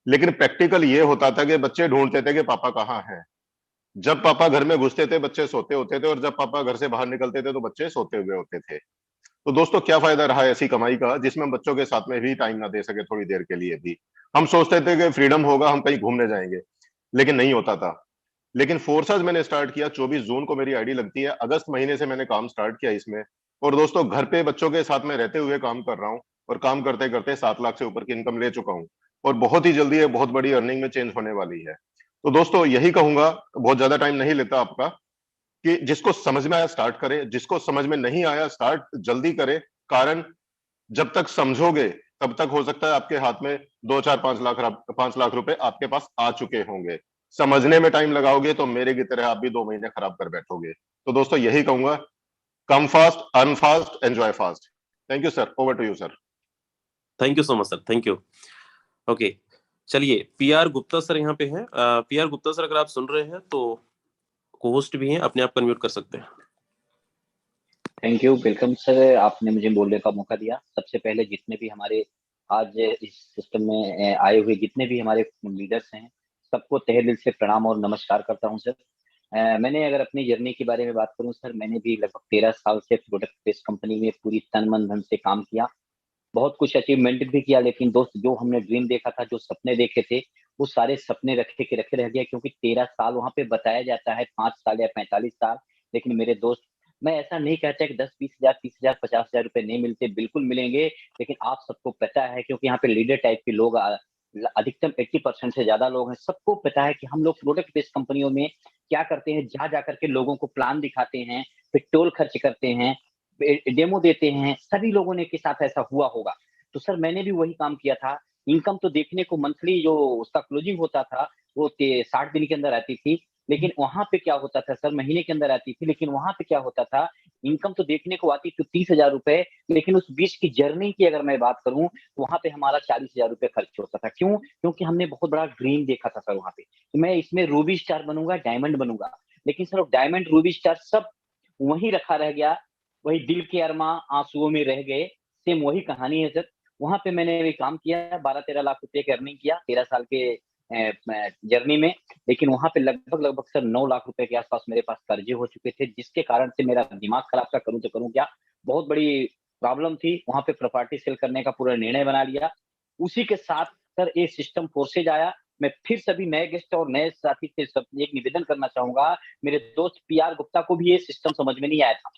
लेकिन प्रैक्टिकल ये होता था कि बच्चे ढूंढते थे कि पापा कहाँ हैं। जब पापा घर में घुसते थे बच्चे सोते होते थे, और जब पापा घर से बाहर निकलते थे तो बच्चे सोते हुए होते थे। तो दोस्तों क्या फायदा रहा ऐसी कमाई का जिसमें हम बच्चों के साथ में भी टाइम ना दे सके थोड़ी देर के लिए भी। हम सोचते थे कि फ्रीडम होगा, हम कहीं घूमने जाएंगे, लेकिन नहीं होता था। लेकिन फोर्सेस मैंने स्टार्ट किया, 24 जून को मेरी आईडी लगती है, अगस्त महीने से मैंने काम स्टार्ट किया इसमें। और दोस्तों घर पे बच्चों के साथ में रहते हुए काम कर रहा हूँ, और काम करते करते 7 लाख से ऊपर की इनकम ले चुका हूँ, और बहुत ही जल्दी ये बहुत बड़ी अर्निंग में चेंज होने वाली है। तो दोस्तों यही कहूंगा, बहुत ज्यादा टाइम नहीं लेता आपका, कि जिसको समझ में आया स्टार्ट करे, जिसको समझ में नहीं आया स्टार्ट जल्दी करे। कारण जब तक समझोगे तब तक हो सकता है आपके हाथ में 2 4 5 लाख रुपए आपके पास आ चुके होंगे। समझने में टाइम लगाओगे तो मेरे की तरह आप भी 2 महीने खराब कर बैठोगे। तो दोस्तों यही कहूंगा, come fast, earn fast, enjoy fast. Thank you sir, over to you sir. Thank you so much sir, thank you. Okay, चलिए पीआर गुप्ता सर यहाँ पे हैं। पीआर गुप्ता सर अगर आप सुन रहे हैं तो होस्ट भी हैं, अपने आप कन्वर्ट कर सकते हैं। थैंक यू, वेलकम सर, आपने मुझे बोलने का मौका दिया। सबसे पहले जितने भी हमारे आज इस सिस्टम में आए हुए जितने भी हमारे लीडर्स हैं, सबको तहे दिल से प्रणाम और नमस्कार करता हूं सर। मैंने अगर अपनी जर्नी के बारे में बात करूं सर, मैंने भी लगभग 13 साल से प्रोडक्ट बेस्ड कंपनी में पूरी तन मन धन से काम किया, बहुत कुछ अचीवमेंट भी किया। लेकिन दोस्त जो हमने ड्रीम देखा था, जो सपने देखे थे, वो सारे सपने रखे के रखे रह गया, क्योंकि 13 साल वहां पे बताया जाता है 5 साल या 45 साल। लेकिन मेरे दोस्त, मैं ऐसा नहीं कहता कि 10-20 हजार, 30 हजार, 50 हजार रुपए नहीं मिलते, बिल्कुल मिलेंगे। लेकिन आप सबको पता है, क्योंकि यहाँ पे लीडर टाइप के लोग अधिकतम 80% से ज्यादा लोग हैं, सबको पता है कि हम लोग प्रोडक्ट बेस्ड कंपनियों में क्या करते हैं। जा जाकर के लोगों को प्लान दिखाते हैं, पेट्रोल खर्च करते हैं, डेमो देते हैं। सभी लोगों ने के साथ ऐसा हुआ होगा। तो सर मैंने भी वही काम किया था। इनकम तो देखने को मंथली जो उसका क्लोजिंग होता था वो 60 दिन के अंदर आती थी। लेकिन वहां पे क्या होता था सर, महीने के अंदर आती थी। लेकिन वहां पे क्या होता था, इनकम तो देखने को आती थी 30,000 रुपए, लेकिन उस बीच की जर्नी की अगर मैं बात करूं, वहां पे हमारा 40,000 रुपए खर्च होता था। क्यों? क्योंकि हमने बहुत बड़ा ड्रीम देखा था सर वहां पे, कि मैं इसमें रूबी स्टार बनूंगा, डायमंड बनूंगा। लेकिन सर डायमंड रूबी स्टार सब वहीं रखा रह गया, वही दिल के अरमा आंसुओं में रह गए। सेम वही कहानी है सर। वहां पे मैंने भी काम किया, 12-13 लाख रुपए की अर्निंग किया 13 साल के जर्नी में। लेकिन वहां पे लगभग लगभग सर 9 लाख रुपए के आसपास मेरे पास कर्जे हो चुके थे, जिसके कारण से मेरा दिमाग खराब था, करूं तो करूं क्या। बहुत बड़ी प्रॉब्लम थी। वहां पे प्रॉपर्टी सेल करने का पूरा निर्णय बना लिया। उसी के साथ सर ये सिस्टम फोर्सेज आया। मैं फिर सभी नए गेस्ट और नए साथी से सब एक निवेदन करना चाहूंगा, मेरे दोस्त पीआर गुप्ता को भी ये सिस्टम समझ में नहीं आया था।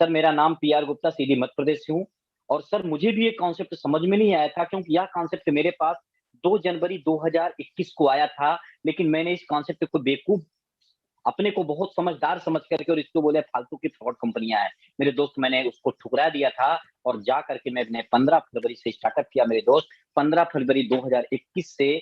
सर मेरा नाम पीआर गुप्ता, सीधी मध्य प्रदेश से हूँ। और सर मुझे भी ये कॉन्सेप्ट समझ में नहीं आया था, क्योंकि यह कॉन्सेप्ट मेरे पास 2 जनवरी 2021 को आया था। लेकिन मैंने इस कॉन्सेप्ट को बेवकूफ, अपने को बहुत समझदार समझ करके, और इसको बोले फालतू की फ्रॉड कंपनियां हैं मेरे दोस्त, मैंने उसको ठुकरा दिया था। और जा करके मैंने 15 फरवरी से स्टार्टअप किया मेरे दोस्त। 15 फरवरी 2021 से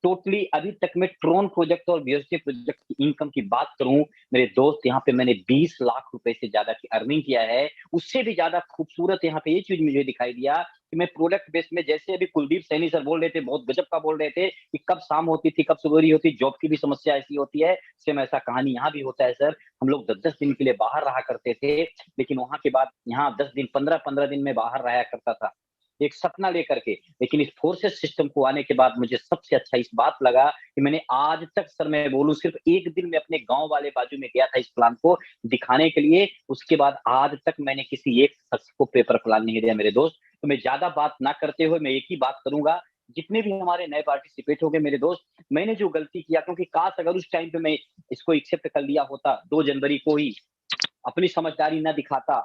टोटली अभी तक में ट्रोन प्रोजेक्ट और बीएसटी प्रोजेक्ट की इनकम की बात करूं मेरे दोस्त, यहाँ पे मैंने 20 लाख रुपए से ज्यादा की अर्निंग किया है। उससे भी ज्यादा खूबसूरत यहाँ पे ये चीज मुझे दिखाई दिया कि मैं प्रोडक्ट बेस में, जैसे अभी कुलदीप सैनी सर बोल रहे थे, बहुत गजब का बोल रहे थे कि कब शाम होती थी, कब सुबह होती, जॉब की भी समस्या ऐसी होती है। सेम ऐसा कहानी यहाँ भी होता है सर। हम लोग 10-10 दिन के लिए बाहर रहा करते थे, लेकिन वहां के बाद यहाँ 10 दिन, 15-15 दिन में बाहर रहा करता था, एक सपना लेकर के। लेकिन इस फोर्सेस सिस्टम को आने के बाद मुझे सबसे अच्छा इस बात लगा कि मैंने आज तक सर मैं बोलूं सिर्फ एक दिन में अपने गांव वाले बाजू में गया था इस प्लान को दिखाने के लिए। उसके बाद आज तक मैंने किसी एक शख्स को पेपर प्लान नहीं दिया मेरे दोस्त। तो मैं ज्यादा बात ना करते हुए मैं एक ही बात करूंगा, जितने भी हमारे नए पार्टिसिपेट हो गए मेरे दोस्त, मैंने जो गलती किया, क्योंकि काश अगर उस टाइम पे मैं इसको एक्सेप्ट कर लिया होता 2 जनवरी को ही, अपनी समझदारी ना दिखाता,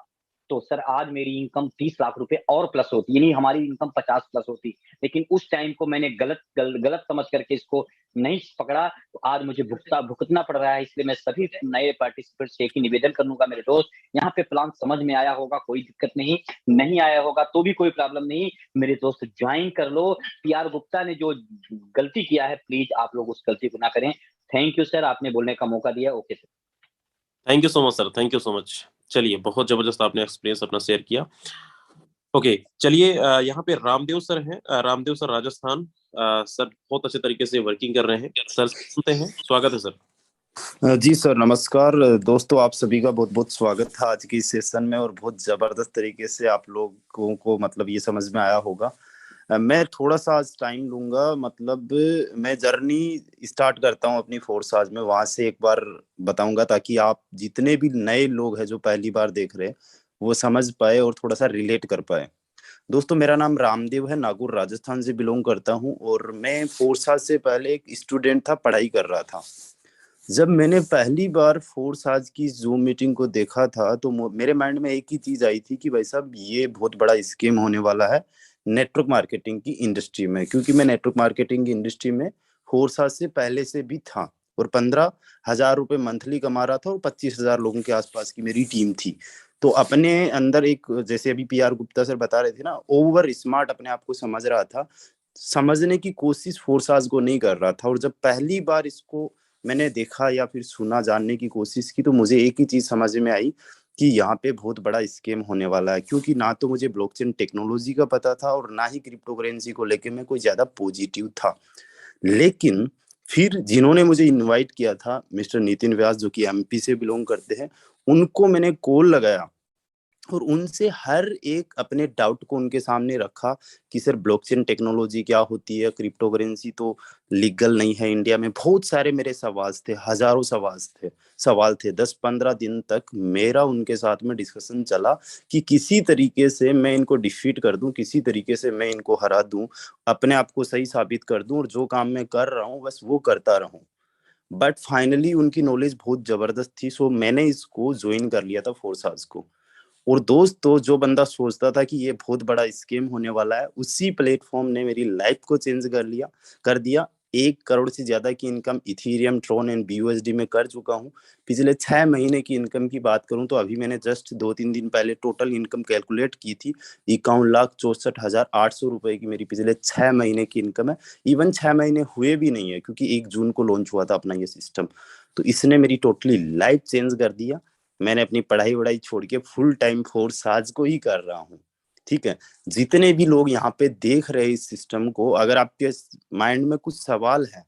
तो सर आज मेरी इनकम 30 लाख रुपए और प्लस होती, यानी हमारी इनकम 50 प्लस होती। लेकिन उस टाइम को मैंने गलत समझ करके इसको नहीं पकड़ा, तो आज मुझे भुगतना पड़ रहा है। इसलिए मैं सभी नए पार्टिसिपेंट से एक ही निवेदन करूंगा मेरे दोस्त, यहाँ पे प्लान समझ में आया होगा कोई दिक्कत नहीं आया होगा तो भी कोई प्रॉब्लम नहीं, मेरे दोस्त ज्वाइन कर लो। PR गुप्ता ने जो गलती किया है, प्लीज आप लोग उस गलती को ना करें। थैंक यू सर, आपने बोलने का मौका दिया। Okay sir, thank you so much sir, thank you so much. चलिए, बहुत जबरदस्त आपने एक्सपीरियंस अपना शेयर किया। ओके, चलिए, यहाँ पे रामदेव सर हैं, रामदेव सर राजस्थान। सर बहुत अच्छे तरीके से वर्किंग कर रहे हैं। सर सुनते हैं, स्वागत है सर। जी सर, नमस्कार दोस्तों, आप सभी का बहुत बहुत स्वागत था आज की इस सेशन में। और बहुत जबरदस्त तरीके से आप लोगों को मतलब ये समझ में आया होगा। मैं थोड़ा सा आज टाइम लूंगा, मतलब मैं जर्नी स्टार्ट करता हूं अपनी फोर्स आज में, वहां से एक बार बताऊंगा ताकि आप जितने भी नए लोग हैं जो पहली बार देख रहे हैं वो समझ पाए और थोड़ा सा रिलेट कर पाए। दोस्तों, मेरा नाम रामदेव है, नागौर राजस्थान से बिलोंग करता हूं। और मैं फोर्स आज से पहले एक स्टूडेंट था, पढ़ाई कर रहा था। जब मैंने पहली बार फोर्स आज की जूम मीटिंग को देखा था तो मेरे माइंड में एक ही चीज आई थी कि भाई साहब ये बहुत बड़ा स्कीम होने वाला है नेटवर्क मार्केटिंग की इंडस्ट्री में, क्योंकि मैं नेटवर्क मार्केटिंग की इंडस्ट्री में फोर्स आज से पहले से भी था और 15,000 रुपए मंथली कमा रहा था और 25,000 लोगों के आसपास की मेरी टीम थी। तो अपने अंदर एक, जैसे अभी PR गुप्ता सर बता रहे थे ना, ओवर स्मार्ट अपने आप को समझ रहा था, समझने की कोशिश फोर्स आज को नहीं कर रहा था। और जब पहली बार इसको मैंने देखा या फिर सुना, जानने की कोशिश की, तो मुझे एक ही चीज समझ में आई कि यहाँ पे बहुत बड़ा स्कैम होने वाला है। क्योंकि ना तो मुझे ब्लॉकचेन टेक्नोलॉजी का पता था और ना ही क्रिप्टो करेंसी को लेके मैं कोई ज्यादा पॉजिटिव था। लेकिन फिर जिन्होंने मुझे इनवाइट किया था, मिस्टर नितिन व्यास जो कि MP से बिलोंग करते हैं, उनको मैंने कॉल लगाया और उनसे हर एक अपने डाउट को उनके सामने रखा कि सर ब्लॉकचेन टेक्नोलॉजी क्या होती है, क्रिप्टो करेंसी तो लीगल नहीं है इंडिया में। बहुत सारे मेरे सवाल थे, हजारों सवाल थे। 10-15 दिन तक मेरा उनके साथ में डिस्कशन चला कि किसी तरीके से मैं इनको डिफीट कर दूं, किसी तरीके से मैं इनको हरा दूं, अपने आप को सही साबित कर दूं और जो काम मैं कर रहा हूं बस वो करता रहूं। बट फाइनली उनकी नॉलेज बहुत जबरदस्त थी, सो मैंने इसको ज्वाइन कर लिया था फोर्साज को। और दोस्तों, जो बंदा सोचता था कि ये बहुत बड़ा स्कीम होने वाला है, उसी प्लेटफॉर्म ने मेरी लाइफ को चेंज कर दिया। 1 करोड़ से ज्यादा की income Ethereum, Tron and BUSD में कर चुका हूँ। पिछले 6 महीने की इनकम की बात करूं तो अभी मैंने जस्ट 2-3 दिन पहले टोटल इनकम कैलकुलेट की थी, 51,64,800 रुपए की मेरी पिछले 6 महीने की इनकम है। इवन 6 महीने हुए भी नहीं है, क्योंकि 1 जून को लॉन्च हुआ था अपना ये सिस्टम। तो इसने मेरी टोटली लाइफ चेंज कर दिया। मैंने अपनी पढ़ाई वढ़ाई छोड़ के फुल टाइम फोर्स आज को ही कर रहा हूँ। ठीक है, जितने भी लोग यहाँ पे देख रहे हैं इस सिस्टम को, अगर आपके माइंड में कुछ सवाल है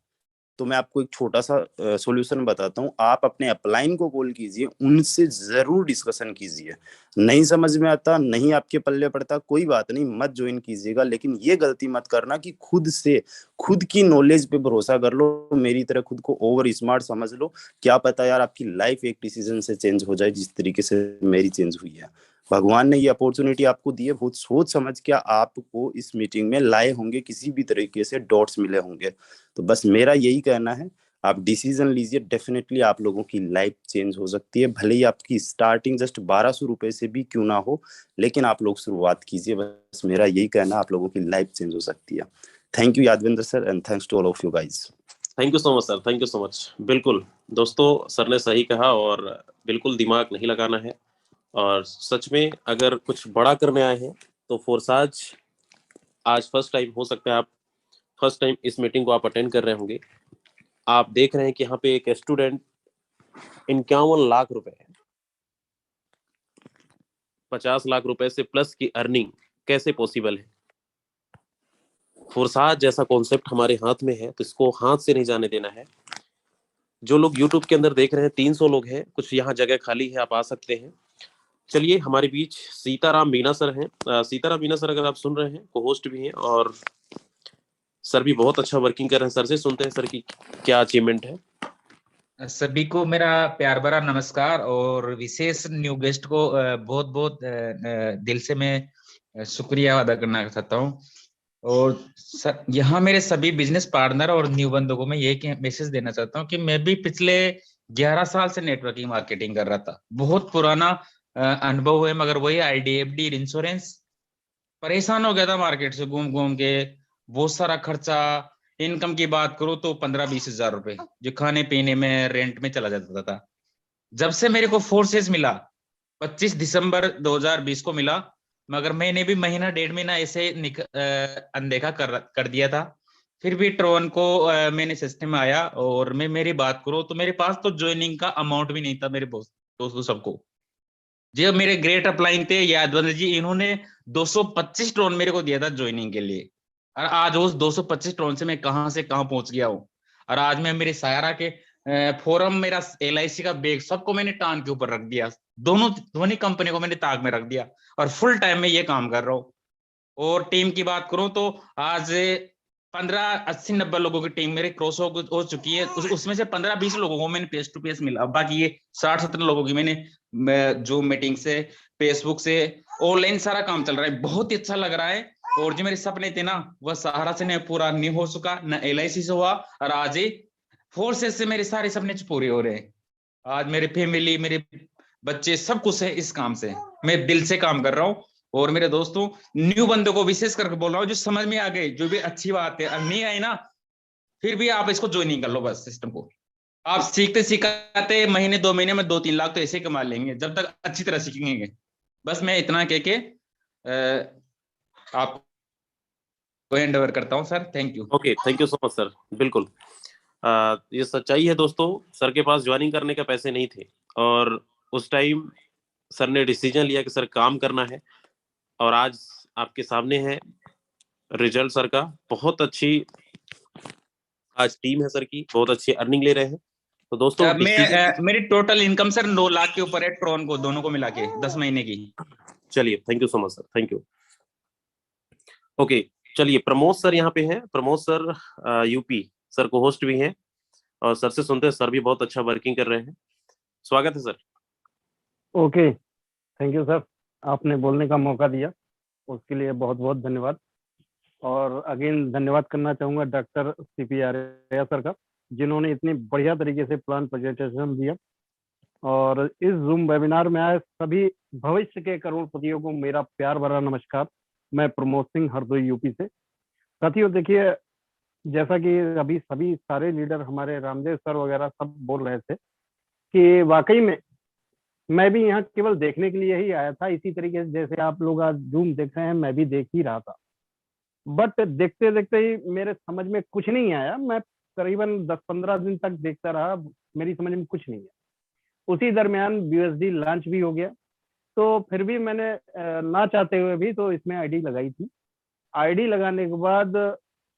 तो मैं आपको एक छोटा सा सॉल्यूशन बताता हूँ। आप अपने अपलाइन को कॉल कीजिए, उनसे जरूर डिस्कशन कीजिए। नहीं समझ में आता, नहीं आपके पल्ले पड़ता, कोई बात नहीं, मत ज्वाइन कीजिएगा। लेकिन ये गलती मत करना कि खुद की नॉलेज पे भरोसा कर लो, मेरी तरह खुद को ओवर स्मार्ट समझ लो। क्या पता यार आपकी लाइफ एक डिसीजन से चेंज हो जाए, जिस तरीके से मेरी चेंज हुई है। भगवान ने ये अपॉर्चुनिटी आपको दी है, बहुत सोच समझ के आपको इस मीटिंग में लाए होंगे, किसी भी तरीके से डॉट्स मिले होंगे। तो बस मेरा यही कहना है, आप डिसीजन लीजिए, डेफिनेटली आप लोगों की लाइफ चेंज हो सकती है। भले ही आपकी स्टार्टिंग जस्ट 1200 रुपए से भी क्यों ना हो, लेकिन आप लोग शुरुआत कीजिए। बस मेरा यही कहना, आप लोगों की लाइफ चेंज हो सकती है। Thank you Yadvinder sir, and thanks to all of you guys. Thank you so much sir, thank you so much. बिल्कुल दोस्तों, सर ने सही कहा और बिल्कुल दिमाग नहीं लगाना है। और सच में अगर कुछ बड़ा करने आए हैं तो फोर्साज आज फर्स्ट टाइम, हो सकता है आप फर्स्ट टाइम इस मीटिंग को आप अटेंड कर रहे होंगे। आप देख रहे हैं कि यहाँ पे एक स्टूडेंट 51 लाख रुपए, 50 लाख रुपए से प्लस की अर्निंग कैसे पॉसिबल है। फोर्साज जैसा कॉन्सेप्ट हमारे हाथ में है तो इसको हाथ से नहीं जाने देना है। जो लोग यूट्यूब के अंदर देख रहे हैं, 300 लोग हैं, कुछ यहाँ जगह खाली है, आप आ सकते हैं। चलिए, हमारे बीच सीताराम मीना सर हैं। सीताराम मीना सर अगर आप सुन रहे हैं, को होस्ट भी हैं और सर भी बहुत अच्छा वर्किंग कर रहे हैं। सर से सुनते हैं सर की क्या अचीवमेंट है। सभी को मेरा प्यार भरा नमस्कार और विशेष न्यू गेस्ट को बहुत बहुत दिल से मैं शुक्रिया अदा करना चाहता हूँ। और यहाँ मेरे सभी बिजनेस पार्टनर और न्यू बंदों को मैं ये मैसेज देना चाहता हूँ कि मैं भी पिछले 11 साल से नेटवर्किंग मार्केटिंग कर रहा था। बहुत पुराना अनुभव है, मगर वही आईडीएफडी इंश्योरेंस, परेशान हो गया था मार्केट से घूम घूम के। बहुत सारा खर्चा, इनकम की बात करूँ तो 15-20 हजार रुपए जो खाने पीने में रेंट में चला जाता था। जब से मेरे को फोर्सेस मिला, 25 दिसंबर 2020 को मिला, मगर मैंने भी महीना 1.5 महीना ऐसे अनदेखा कर दिया था। फिर भी ट्रोन को मैंने सिस्टम में आया, और मैं मेरी बात करूँ तो मेरे पास तो ज्वाइनिंग का अमाउंट भी नहीं था। मेरे दोस्तों सबको, जो मेरे ग्रेट अपलाइन थे यादवंत जी, इन्होंने 225 ट्रोन मेरे को दिया था ज्वाइनिंग के लिए। और आज उस 225 ट्रोन से मैं कहां से कहां पहुंच गया हूँ। और आज मैं मेरे सायरा के फोरम, मेरा LIC का बैग, सबको मैंने टांग के ऊपर रख दिया। दोनों कंपनी को मैंने ताक में रख दिया, और फुल टाइम में ये काम कर रहा हूँ। और टीम की बात करूं तो आज 15-80-90 लोगों की टीम मेरे क्रॉस हो चुकी है। उसमें से 15-20 लोगों को मैंने फेस टू फेस मिला। बाकी ये 60-70 लोगों की मैंने जो मीटिंग से, फेसबुक से, ऑनलाइन सारा काम चल रहा है। बहुत ही अच्छा लग रहा है। और जो मेरे सपने थे ना, वह सहारा से पूरा नहीं हो चुका, न LIC से हुआ, और आज ही फोर्सेस से मेरे सारे सपने पूरे हो रहे हैं। आज मेरे फैमिली, मेरे बच्चे, सब कुछ है इस काम से। मैं दिल से काम कर रहा हूँ। और मेरे दोस्तों, न्यू बंदों को विशेष करके बोल रहा हूँ, जो समझ में आ गए, जो भी अच्छी बात है, अब नहीं आई ना, फिर भी आप इसको ज्वाइनिंग कर लो। बस सिस्टम को आप सीखते सिखाते महीने 2 महीने में 2-3 लाख तो ऐसे ही कमा लेंगे, जब तक अच्छी तरह सीखेंगे। बस मैं इतना कह के आपको हैंड ओवर करता हूँ sir. Thank you. Okay, thank you so much sir. बिल्कुल ये सच्चाई है दोस्तों। सर के पास ज्वाइनिंग करने के पैसे नहीं थे, और उस टाइम सर ने डिसीजन लिया कि सर काम करना है। और आज आपके सामने है रिजल्ट सर का। बहुत अच्छी आज टीम है सर की, बहुत अच्छी अर्निंग ले रहे हैं। तो दोस्तों मेरी टोटल इनकम सर 9 लाख के ऊपर है, ट्रोन को दोनों को मिला के 10 महीने की। चलिए, thank you so much sir, thank you. Okay, चलिए प्रमोद सर यहाँ पे हैं। प्रमोद सर यूपी सर को होस्ट भी हैं, और सर से सुनते हैं, सर भी बहुत अच्छा वर्किंग कर रहे हैं। स्वागत है sir. Okay, thank you sir, आपने बोलने का मौका दिया उसके लिए बहुत बहुत धन्यवाद। और अगेन धन्यवाद करना चाहूँगा डॉक्टर CP आर्या सर का, जिन्होंने इतनी बढ़िया तरीके से प्लान प्रेजेंटेशन दिया। और इस जूम वेबिनार में आए सभी भविष्य के करोड़पतियों को मेरा प्यार भरा नमस्कार। मैं प्रमोद सिंह, हरदोई यूपी से। साथियों देखिए, जैसा कि अभी सभी सारे लीडर हमारे रामदेव सर वगैरह सब बोल रहे थे कि वाकई में मैं भी यहाँ केवल देखने के लिए ही आया था। इसी तरीके से जैसे आप लोग आज जूम देख रहे हैं, मैं भी देख ही रहा था। बट देखते देखते ही मेरे समझ में कुछ नहीं आया। मैं करीबन 10-15 दिन तक देखता रहा, मेरी समझ में कुछ नहीं आया। उसी दरमियान BUSD लॉन्च भी हो गया, तो फिर भी मैंने ना चाहते हुए भी तो इसमें ID लगाई थी। ID लगाने के बाद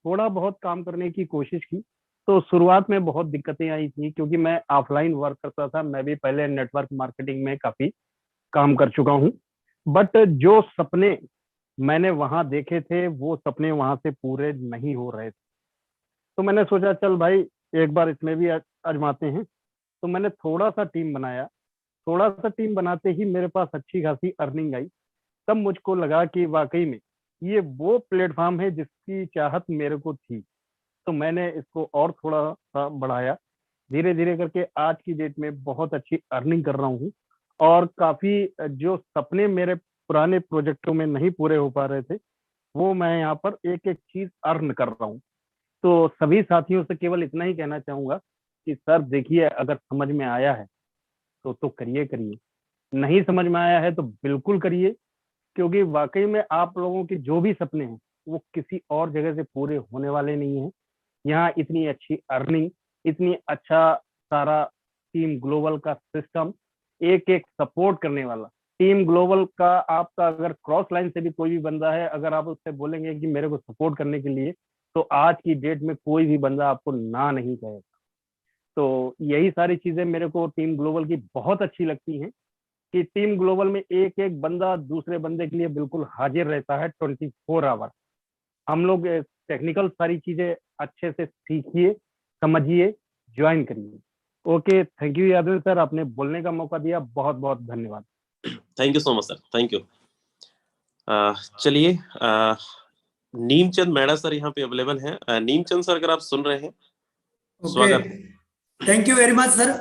थोड़ा बहुत काम करने की कोशिश की, तो शुरुआत में बहुत दिक्कतें आई थी, क्योंकि मैं ऑफलाइन वर्क करता था। मैं भी पहले नेटवर्क मार्केटिंग में काफी काम कर चुका हूँ। बट जो सपने मैंने वहां देखे थे, वो सपने वहां से पूरे नहीं हो रहे थे। तो मैंने सोचा चल भाई एक बार इसमें भी आजमाते हैं। तो मैंने थोड़ा सा टीम बनाया। थोड़ा सा टीम बनाते ही मेरे पास अच्छी खासी अर्निंग आई। तब मुझको लगा कि वाकई में ये वो प्लेटफॉर्म है जिसकी चाहत मेरे को थी। तो मैंने इसको और थोड़ा सा बढ़ाया। धीरे धीरे करके आज की डेट में बहुत अच्छी अर्निंग कर रहा हूँ, और काफी जो सपने मेरे पुराने प्रोजेक्टों में नहीं पूरे हो पा रहे थे, वो मैं यहाँ पर एक एक चीज अर्न कर रहा हूँ। तो सभी साथियों से केवल इतना ही कहना चाहूंगा कि सर देखिए, अगर समझ में आया है तो करिए, नहीं समझ में आया है तो बिल्कुल करिए, क्योंकि वाकई में आप लोगों के जो भी सपने हैं वो किसी और जगह से पूरे होने वाले नहीं हैं। यहाँ इतनी अच्छी अर्निंग, इतनी अच्छा सारा टीम ग्लोबल का सिस्टम, एक एक सपोर्ट करने वाला टीम ग्लोबल का। आपका अगर क्रॉस लाइन से भी कोई भी बंदा है, अगर आप उससे बोलेंगे कि मेरे को सपोर्ट करने के लिए, तो आज की डेट में कोई भी बंदा आपको ना नहीं कहेगा। तो यही सारी चीजें मेरे को टीम ग्लोबल की बहुत अच्छी लगती हैं, कि टीम ग्लोबल में एक एक बंदा दूसरे बंदे के लिए बिल्कुल हाजिर रहता है 24 आवर। हम लोग टेक्निकल सारी चीजें अच्छे से सीखिए, समझिए, ज्वाइन करिए। Okay, thank you Yadav sir, आपने बोलने का मौका दिया, बहुत बहुत धन्यवाद। Thank you so much sir, thank you. चलिए नीमचंद मैडा सर यहाँ पे अवेलेबल हैं। नीमचंद सर, अगर आप सुन रहे हैं, स्वागत। Thank you very much sir,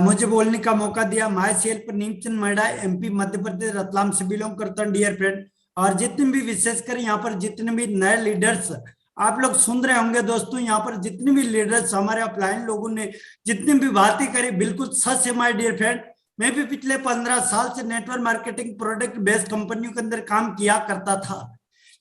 मुझे बोलने का मौका दिया। My self Neemchand मैडा, MP Madhya Pradesh Ratlam से बिलोंग करता हूँ डियर फ्रेंड। और जितने भी विशेषकर यहाँ पर जितने भी नए लीडर्स आप लोग सुन रहे होंगे दोस्तों, यहाँ पर जितने भी लीडर्स हमारे अपलाइन लोगों ने जितनी भी बातें करी, बिल्कुल सच है माय डियर फ्रेंड। मैं भी पिछले 15 साल से नेटवर्क मार्केटिंग प्रोडक्ट बेस्ड कंपनियों के अंदर काम किया करता था,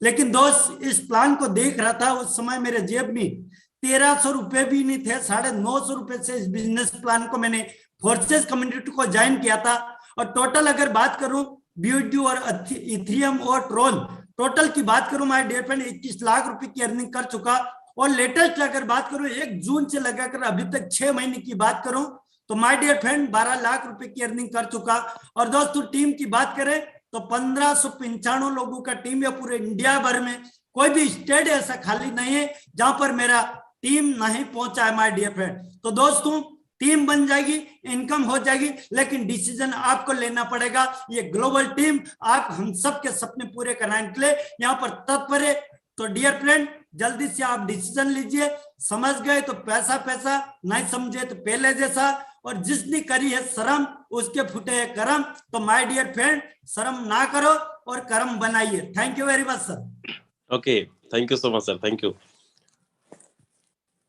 लेकिन दोस्त इस प्लान को देख रहा था, उस समय मेरे जेब में 1300 रुपए भी नहीं थे। 950 रुपए से इस बिजनेस प्लान को मैंने फोर्सेस कम्युनिटी को ज्वाइन किया था। और टोटल अगर बात करूं BUD और इथेरियम और ट्रोन, टोटल की बात करूं माय डियर फ्रेंड 21 लाख रुपए की अर्निंग कर चुका। और लेटेस्ट अगर बात करूं 1 जून से लगाकर अभी तक 6 महीने की बात करूं तो माय डियर फ्रेंड 12 लाख रुपए की अर्निंग कर चुका। और दोस्तों टीम की बात करें तो 1595 लोगों का टीम है पूरे इंडिया भर में। कोई भी स्टेट ऐसा खाली नहीं है जहां पर मेरा टीम नहीं पहुंचा है माय डियर फ्रेंड। तो दोस्तों टीम बन जाएगी, इनकम हो जाएगी, लेकिन डिसीजन आपको लेना पड़ेगा। ये ग्लोबल टीम आप हम सब के सपने पूरे कराने के लिए यहाँ पर तत्पर है। तो डियर फ्रेंड जल्दी से आप डिसीजन लीजिए। समझ गए तो पैसा पैसा, नहीं समझे तो पहले जैसा। और जिसने करी है शर्म उसके फूटे है करम। तो माय डियर फ्रेंड शर्म ना करो और कर्म बनाइए। Thank you very much sir. Okay, thank you so much sir, thank you.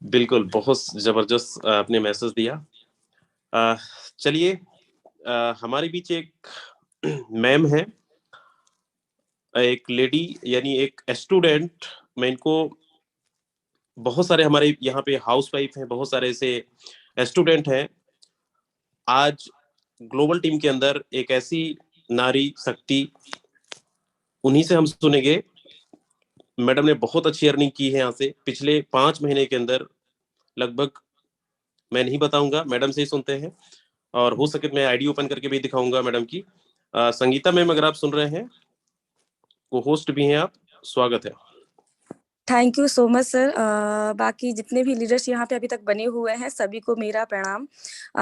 बिल्कुल, बहुत जबरदस्त आपने मैसेज दिया। चलिए, हमारे बीच एक मैम है, एक लेडी यानी एक स्टूडेंट। मैं इनको, बहुत सारे हमारे यहाँ पे हाउस वाइफ हैं, बहुत सारे ऐसे स्टूडेंट हैं। आज ग्लोबल टीम के अंदर एक ऐसी नारी शक्ति, उन्हीं से हम सुनेंगे। मैडम ने बहुत अच्छी अर्निंग की है यहाँ से पिछले 5 महीने के अंदर, लगभग मैं नहीं बताऊंगा, मैडम से ही सुनते हैं। और हो सके मैं आईडी ओपन करके भी दिखाऊंगा मैडम की। संगीता मैम, अगर आप सुन रहे हैं, को होस्ट भी हैं आप, स्वागत है। Thank you so much sir. बाकी जितने भी लीडर्स यहाँ पे अभी तक बने हुए हैं सभी को मेरा प्रणाम।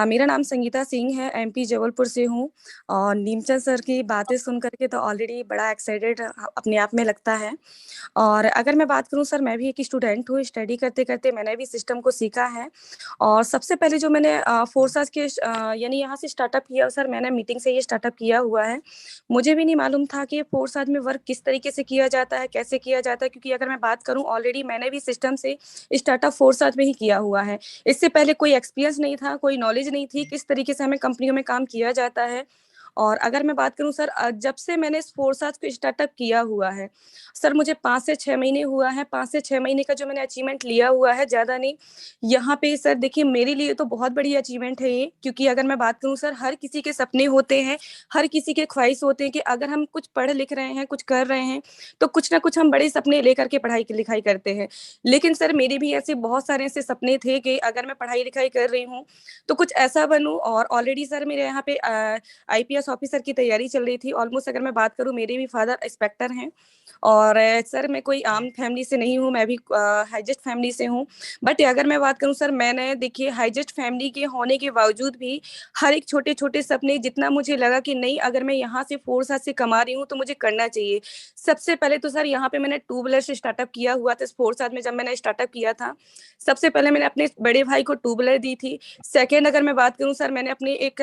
मेरा नाम संगीता सिंह है, MP जबलपुर से हूँ। और नीमचंद सर की बातें सुन करके तो ऑलरेडी बड़ा एक्साइटेड अपने आप में लगता है। और अगर मैं बात करूँ सर, मैं भी एक स्टूडेंट हूँ, स्टडी करते करते मैंने भी सिस्टम को सीखा है। और सबसे पहले जो मैंने फोर्सेस के यानी यहाँ से स्टार्टअप किया सर, मैंने मीटिंग से ये स्टार्टअप किया हुआ है। मुझे भी नहीं मालूम था कि फोर्सेस में वर्क किस तरीके से किया जाता है, कैसे किया जाता है, क्योंकि अगर मैं बात ऑलरेडी मैंने भी सिस्टम से स्टार्टअप फोर्सेस में ही किया हुआ है। इससे पहले कोई एक्सपीरियंस नहीं था, कोई नॉलेज नहीं थी किस तरीके से हमें कंपनियों में काम किया जाता है। और अगर मैं बात करूं सर, जब से मैंने इस फोर्सेस को स्टार्टअप किया हुआ है सर, मुझे 5 से 6 महीने हुआ है। 5 से 6 महीने का जो मैंने अचीवमेंट लिया हुआ है, ज्यादा नहीं। यहाँ पे सर देखिए, मेरे लिए तो बहुत बड़ी अचीवमेंट है ये, क्योंकि अगर मैं बात करूं सर, हर किसी के सपने होते हैं, हर किसी के ख्वाहिश होते हैं कि अगर हम कुछ पढ़ लिख रहे हैं, कुछ कर रहे हैं, तो कुछ ना कुछ हम बड़े सपने लेकर के पढ़ाई लिखाई करते हैं। लेकिन सर मेरे भी ऐसे बहुत सारे ऐसे सपने थे कि अगर मैं पढ़ाई लिखाई कर रही हूँ तो कुछ ऐसा बनूं। और ऑलरेडी सर मेरे यहाँ पे IPS ऑफिसर की तैयारी चल रही थी। ऑलमोस्ट अगर मैं बात करूं, मेरे भी फादर इंस्पेक्टर हैं। और सर मैं कोई आम फैमिली से नहीं हूं, मैं भी हाईजेस्ट फैमिली से हूं। बट अगर मैं बात करूं सर, मैंने देखिए हाईजेस्ट फैमिली के होने के बावजूद भी हर एक छोटे छोटे सपने, जितना मुझे लगा कि नहीं अगर मैं यहाँ से फोर्सेस से कमा रही हूँ तो मुझे करना चाहिए। सबसे पहले तो सर यहाँ पे मैंने 2 व्हीलर से स्टार्टअप किया हुआ था। फोर्सेस में जब मैंने स्टार्टअप किया था, सबसे पहले मैंने अपने बड़े भाई को 2 व्हीलर दी थी। सेकेंड अगर मैं बात करूं सर, मैंने अपने एक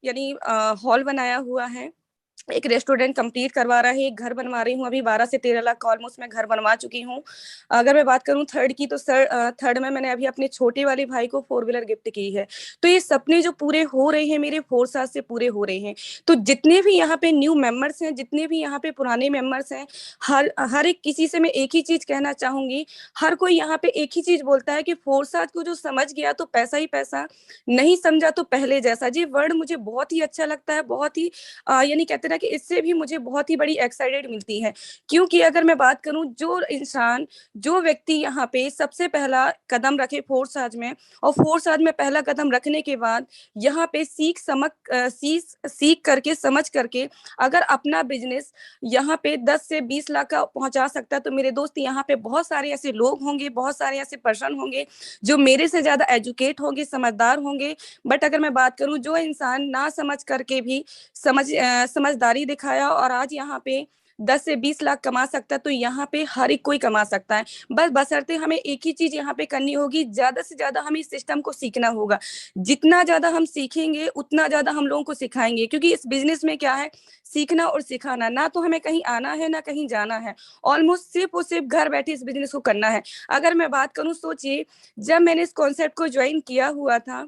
यानी हॉल बनाया हुआ है, एक रेस्टोरेंट कंप्लीट करवा रहा है, एक घर बनवा रही हूँ। अभी 12 से 13 लाख का ऑलमोस्ट मैं घर बनवा चुकी हूँ। अगर मैं बात करूँ थर्ड की, तो सर थर्ड में मैंने अभी अपने छोटे वाले भाई को 4 व्हीलर गिफ्ट की है। तो ये सपने जो पूरे हो रहे हैं मेरे फोर्सेस से पूरे हो रहे हैं। तो जितने भी यहाँ पे न्यू मेंबर्स हैं, जितने भी यहाँ पे पुराने मेंबर्स हैं, हर एक किसी से मैं एक ही चीज कहना चाहूंगी। हर कोई यहाँ पे एक ही चीज बोलता है कि फोर्सेस को जो समझ गया तो पैसा ही पैसा, नहीं समझा तो पहले जैसा। जी वर्ड मुझे बहुत ही अच्छा लगता है, बहुत ही यानी कहते कि इससे भी मुझे बहुत ही बड़ी एक्साइटेड मिलती है। क्योंकि अगर मैं बात करूं, जो इंसान, जो व्यक्ति यहाँ पे सबसे पहला कदम रखे फोर्सेस में, और फोर्सेस में पहला कदम रखने के बाद यहाँ पे सीख करके समझ करके अगर अपना बिजनेस यहाँ पे 10 से 20 लाख का पहुंचा सकता है, तो मेरे दोस्त यहाँ पे बहुत सारे ऐसे लोग होंगे, बहुत सारे ऐसे पर्सन होंगे जो मेरे से ज्यादा एजुकेट होंगे, समझदार होंगे। बट अगर मैं बात करूं, जो इंसान ना समझ करके भी समझदारी दिखाया और आज यहाँ पे 10 से 20 लाख कमा सकता है, तो यहाँ पे हर एक कोई कमा सकता है। बस बशर्ते हमें एक ही चीज यहाँ पे करनी होगी, ज्यादा से ज्यादा हमें इस सिस्टम को सीखना होगा। जितना ज्यादा हम सीखेंगे उतना ज्यादा हम लोगों को सिखाएंगे, क्योंकि इस बिजनेस में क्या है, सीखना और सिखाना। ना तो हमें कहीं आना है ना कहीं जाना है, ऑलमोस्ट सिर्फ और सिर्फ घर बैठे इस बिजनेस को करना है। अगर मैं बात करूं, सोचिए जब मैंने इस कॉन्सेप्ट को ज्वाइन किया हुआ था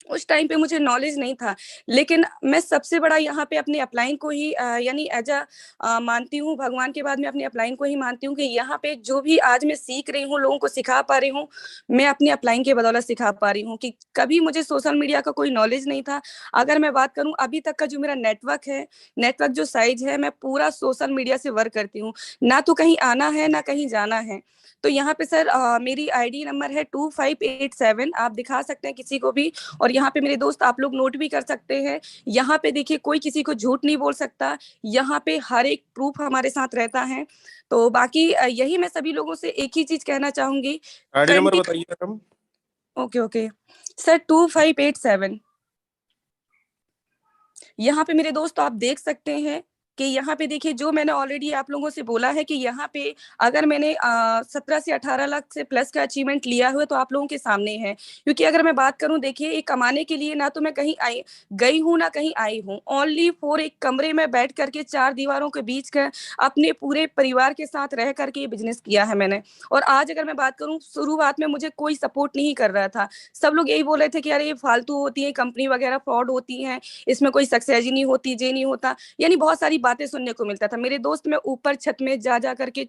उस टाइम पे मुझे नॉलेज नहीं था, लेकिन मैं सबसे बड़ा यहाँ पे अपने अपलाइन को ही यानी एज अ मानती हूँ, भगवान के बाद मैं अपने अपलाइन को ही मानती हूँ कि यहाँ पे जो भी आज मैं सीख रही हूँ, लोगों को सिखा पा रही हूँ, मैं अपने अपलाइन के बदौलत सिखा पा रही हूँ। कि कभी मुझे सोशल मीडिया का कोई नॉलेज नहीं था। अगर मैं बात करूँ अभी तक का जो मेरा नेटवर्क है, नेटवर्क जो साइज है, मैं पूरा सोशल मीडिया से वर्क करती हूँ। ना तो कहीं आना है ना कहीं जाना है। तो यहाँ पे सर मेरी आईडी नंबर है 2587, आप दिखा सकते हैं किसी को भी। और यहाँ पे मेरे दोस्त आप लोग नोट भी कर सकते हैं। यहाँ पे देखिए कोई किसी को झूठ नहीं बोल सकता, यहाँ पे हर एक प्रूफ हमारे साथ रहता है। तो बाकी यही मैं सभी लोगों से एक ही चीज कहना चाहूंगी। आईडी नंबर बताइए मैडम। Okay sir 2587। यहाँ पे मेरे दोस्त आप देख सकते हैं कि यहाँ पे देखिए जो मैंने ऑलरेडी आप लोगों से बोला है कि यहाँ पे अगर मैंने 17 से 18 लाख से प्लस का अचीवमेंट लिया हुआ तो आप लोगों के सामने है। क्योंकि अगर मैं बात करूं, देखिए एक कमाने के लिए ना तो मैं कहीं गई हूँ ना कहीं आई हूँ, ओनली फॉर एक कमरे में बैठ करके 4 दीवारों के बीच का अपने पूरे परिवार के साथ रह करके ये बिजनेस किया है मैंने। और आज अगर मैं बात करूँ, शुरुआत में मुझे कोई सपोर्ट नहीं कर रहा था। सब लोग यही बोल रहे थे कि यार ये फालतू होती है, कंपनी वगैरह फ्रॉड होती है, इसमें कोई सक्सेस ही नहीं होती, जे नहीं होता, यानी बहुत सारी बातें सुनने को मिलता था। मेरे दोस्त मैं ऊपर छत में जा करके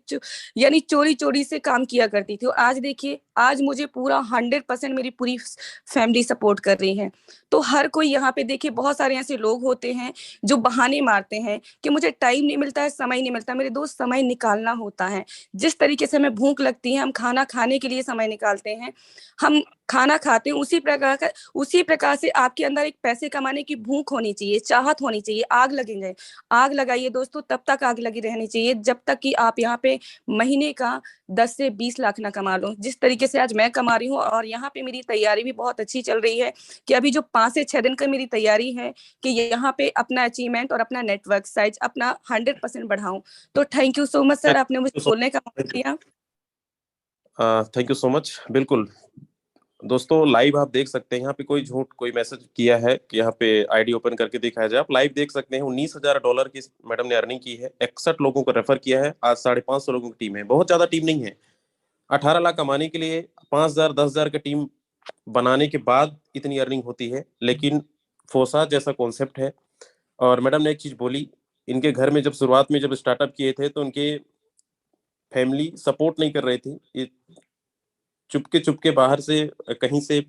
यानी चोरी चोरी से काम किया करती थी। और आज देखिए, आज मुझे पूरा 100% मेरी पूरी फैमिली सपोर्ट कर रही है। तो हर कोई यहाँ पे देखिए, बहुत सारे ऐसे लोग होते हैं जो बहाने मारते हैं कि मुझे टाइम नहीं मिलता है, समय नहीं मिलता। मेरे दोस्त समय निकालना होता है। जिस तरीके से हमें भूख लगती है, हम खाना खाने के लिए समय निकालते हैं, हम खाना खाते हैं, उसी प्रकार से आपके अंदर एक पैसे कमाने की भूख होनी चाहिए, चाहत होनी चाहिए। आग लगेंगे, आग लगाइए दोस्तों, तब तक आग लगी रहनी चाहिए जब तक कि आप यहाँ पे महीने का 10 से 20 लाख ना कमा लो, जिस तरीके से आज मैं कमा रही हूँ। और यहाँ पे मेरी तैयारी भी बहुत अच्छी चल रही है कि अभी जो 5 से 6 दिन का मेरी तैयारी है कि यहाँ पे अपना अचीवमेंट और अपना नेटवर्क साइज अपना 100% बढ़ाऊं। तो thank you so much sir, आपने मुझे बोलने का मौका दिया। Thank you so much. बिल्कुल दोस्तों, लाइव आप देख सकते हैं, यहाँ पे कोई झूठ कोई मैसेज किया है कि यहाँ पे आईडी ओपन करके दिखाया जाए, आप लाइव देख सकते हैं। $19,000 की मैडम ने अर्निंग की है, 61 लोगों को रेफर किया है, आज 550 लोगों की टीम है। बहुत ज्यादा टीम नहीं है। 18 लाख कमाने के लिए 5,000 10,000 की टीम बनाने के बाद इतनी अर्निंग होती है। लेकिन फोसा जैसा कॉन्सेप्ट है। और मैडम ने एक चीज बोली, इनके घर में जब शुरुआत में जब स्टार्टअप किए थे तो उनके फैमिली सपोर्ट नहीं कर रही थी। ये चुपके बाहर से, कहीं से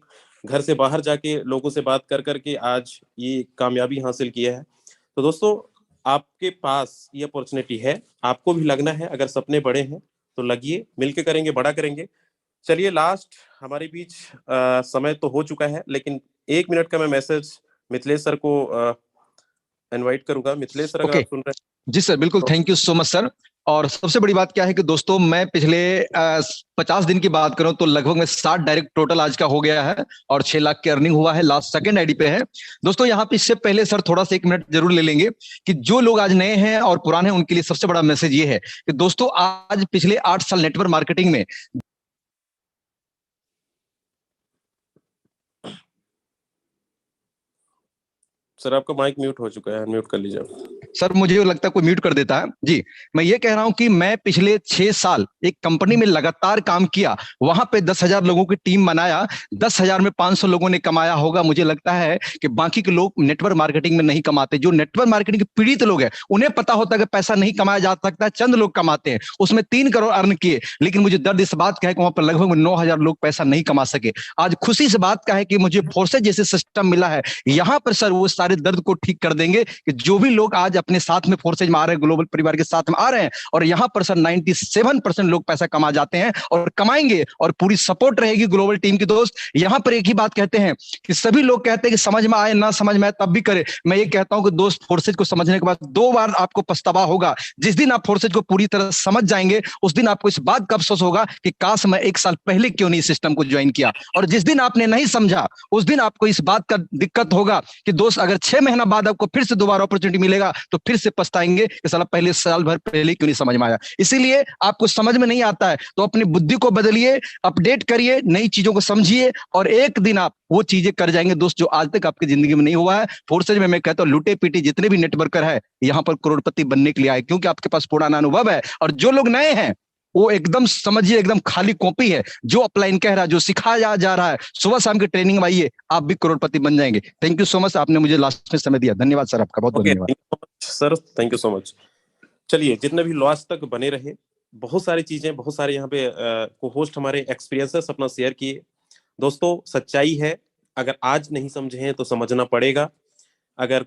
घर से बाहर जाके लोगों से बात कर करके आज ये कामयाबी हासिल किया है। तो दोस्तों, आपके पास ये अपॉर्चुनिटी है, आपको भी लगना है। अगर सपने बड़े हैं तो लगिए, मिलके करेंगे, बड़ा करेंगे। चलिए, लास्ट हमारे बीच समय तो हो चुका है, लेकिन 1 मिनट का मैं मैसेज मिथिलेश सर को इनवाइट करूंगा। मिथिलेश सर, अगर आप सुन रहे हैं। जी सर, बिल्कुल, thank you so much sir. और सबसे बड़ी बात क्या है कि दोस्तों, मैं पिछले 50 दिन की बात करूं तो लगभग में 60 डायरेक्ट टोटल आज का हो गया है और 6 लाख की अर्निंग हुआ है। लास्ट सेकंड आईडी पे है दोस्तों। यहाँ पे इससे पहले सर थोड़ा सा 1 मिनट जरूर ले लेंगे कि जो लोग आज नए हैं और पुराने हैं उनके लिए सबसे बड़ा मैसेज ये है कि दोस्तों, आज पिछले 8 साल नेटवर्क मार्केटिंग में सर आपका माइक म्यूट हो चुका है, म्यूट कर लीजिए। सर मुझे लगता है कोई म्यूट कर देता है जी। मैं ये कह रहा हूं कि मैं पिछले 6 साल एक कंपनी में लगातार काम किया, वहां पे 10,000 लोगों की टीम बनाया, 10,000 में 500 लोगों ने कमाया होगा। मुझे लगता है कि बाकी के लोग नेटवर्क मार्केटिंग में नहीं कमाते। जो नेटवर्क मार्केटिंग के पीड़ित लोग हैं उन्हें पता होता है कि पैसा नहीं कमाया जा सकता, चंद लोग कमाते हैं। उसमें 3 करोड़ अर्न किए, लेकिन मुझे दर्द इस बात का है कि वहां पर लगभग 9,000 लोग पैसा नहीं कमा सके। आज खुशी से बात का है कि मुझे फोर्सेज जैसे सिस्टम मिला है, यहां पर सर वो सारे दर्द को ठीक कर देंगे कि जो भी लोग आज अपने साथ में फोर्सेज में आ रहे हैं, ग्लोबल परिवार के साथ में आ रहे हैं, और यहां पर सर 97% लोग पैसा कमा जाते हैं और कमाएंगे, और पूरी सपोर्ट रहेगी ग्लोबल टीम की। दोस्त, यहां पर एक ही बात कहते हैं कि सभी लोग कहते हैं कि समझ में आए ना समझ में आए तब भी करे। मैं ये कहता हूं कि दोस्त, फोर्सेज को समझने के बाद 2 बार आपको पछतावा होगा। जिस दिन आप फोर्सेज को पूरी तरह समझ जाएंगे उस दिन आपको इस बात का अफसोस होगा कि काश मैं 1 साल पहले क्यों नहीं सिस्टम को ज्वाइन किया। और जिस दिन आपने नहीं समझा उस दिन आपको इस बात का दिक्कत होगा कि दोस्त, अगर 6 महीना बाद आपको फिर से दोबारा अपॉर्चुनिटी मिलेगा तो फिर से पछताएंगे कि साला पहले साल भर पहले क्यों नहीं समझ में आया। इसीलिए आपको समझ में नहीं आता है तो अपनी बुद्धि को बदलिए, अपडेट करिए, नई चीजों को समझिए और एक दिन आप वो चीजें कर जाएंगे दोस्त जो आज तक आपकी जिंदगी में नहीं हुआ है। फोर्सेज में मैं कहता हूं लूटे पीटे जितने भी नेटवर्कर है यहाँ पर करोड़पति बनने के लिए आए, क्योंकि आपके पास पुराना अनुभव है। और जो लोग नए हैं वो एकदम समझिए एकदम खाली कॉपी है, जो अपलाइन कह रहा है, जो सिखाया जा रहा है, सुबह शाम की ट्रेनिंग में आइए, आप भी करोड़पति बन जाएंगे। थैंक यू सो मच, आपने मुझे लास्ट में समय दिया। धन्यवाद सर, आपका बहुत बहुत धन्यवाद sir, thank you so much. चलिए, जितने भी लास्ट तक बने रहे, बहुत सारी चीजें, बहुत सारे यहाँ पे को होस्ट हमारे एक्सपीरियंसेस अपना शेयर किए। दोस्तों, सच्चाई है, अगर आज नहीं समझे हैं तो समझना पड़ेगा। अगर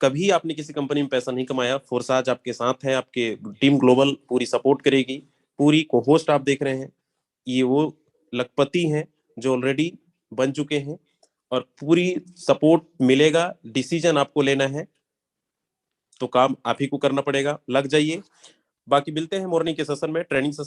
कभी आपने किसी कंपनी में पैसा नहीं कमाया, फोर्साज आपके साथ है, आपके टीम ग्लोबल पूरी सपोर्ट करेगी। पूरी को होस्ट आप देख रहे हैं, ये वो लखपति हैं जो ऑलरेडी बन चुके हैं और पूरी सपोर्ट मिलेगा। डिसीजन आपको लेना है तो काम आप ही को करना पड़ेगा, लग जाइए। बाकी मिलते हैं मॉर्निंग के सेशन में, ट्रेनिंग सेशन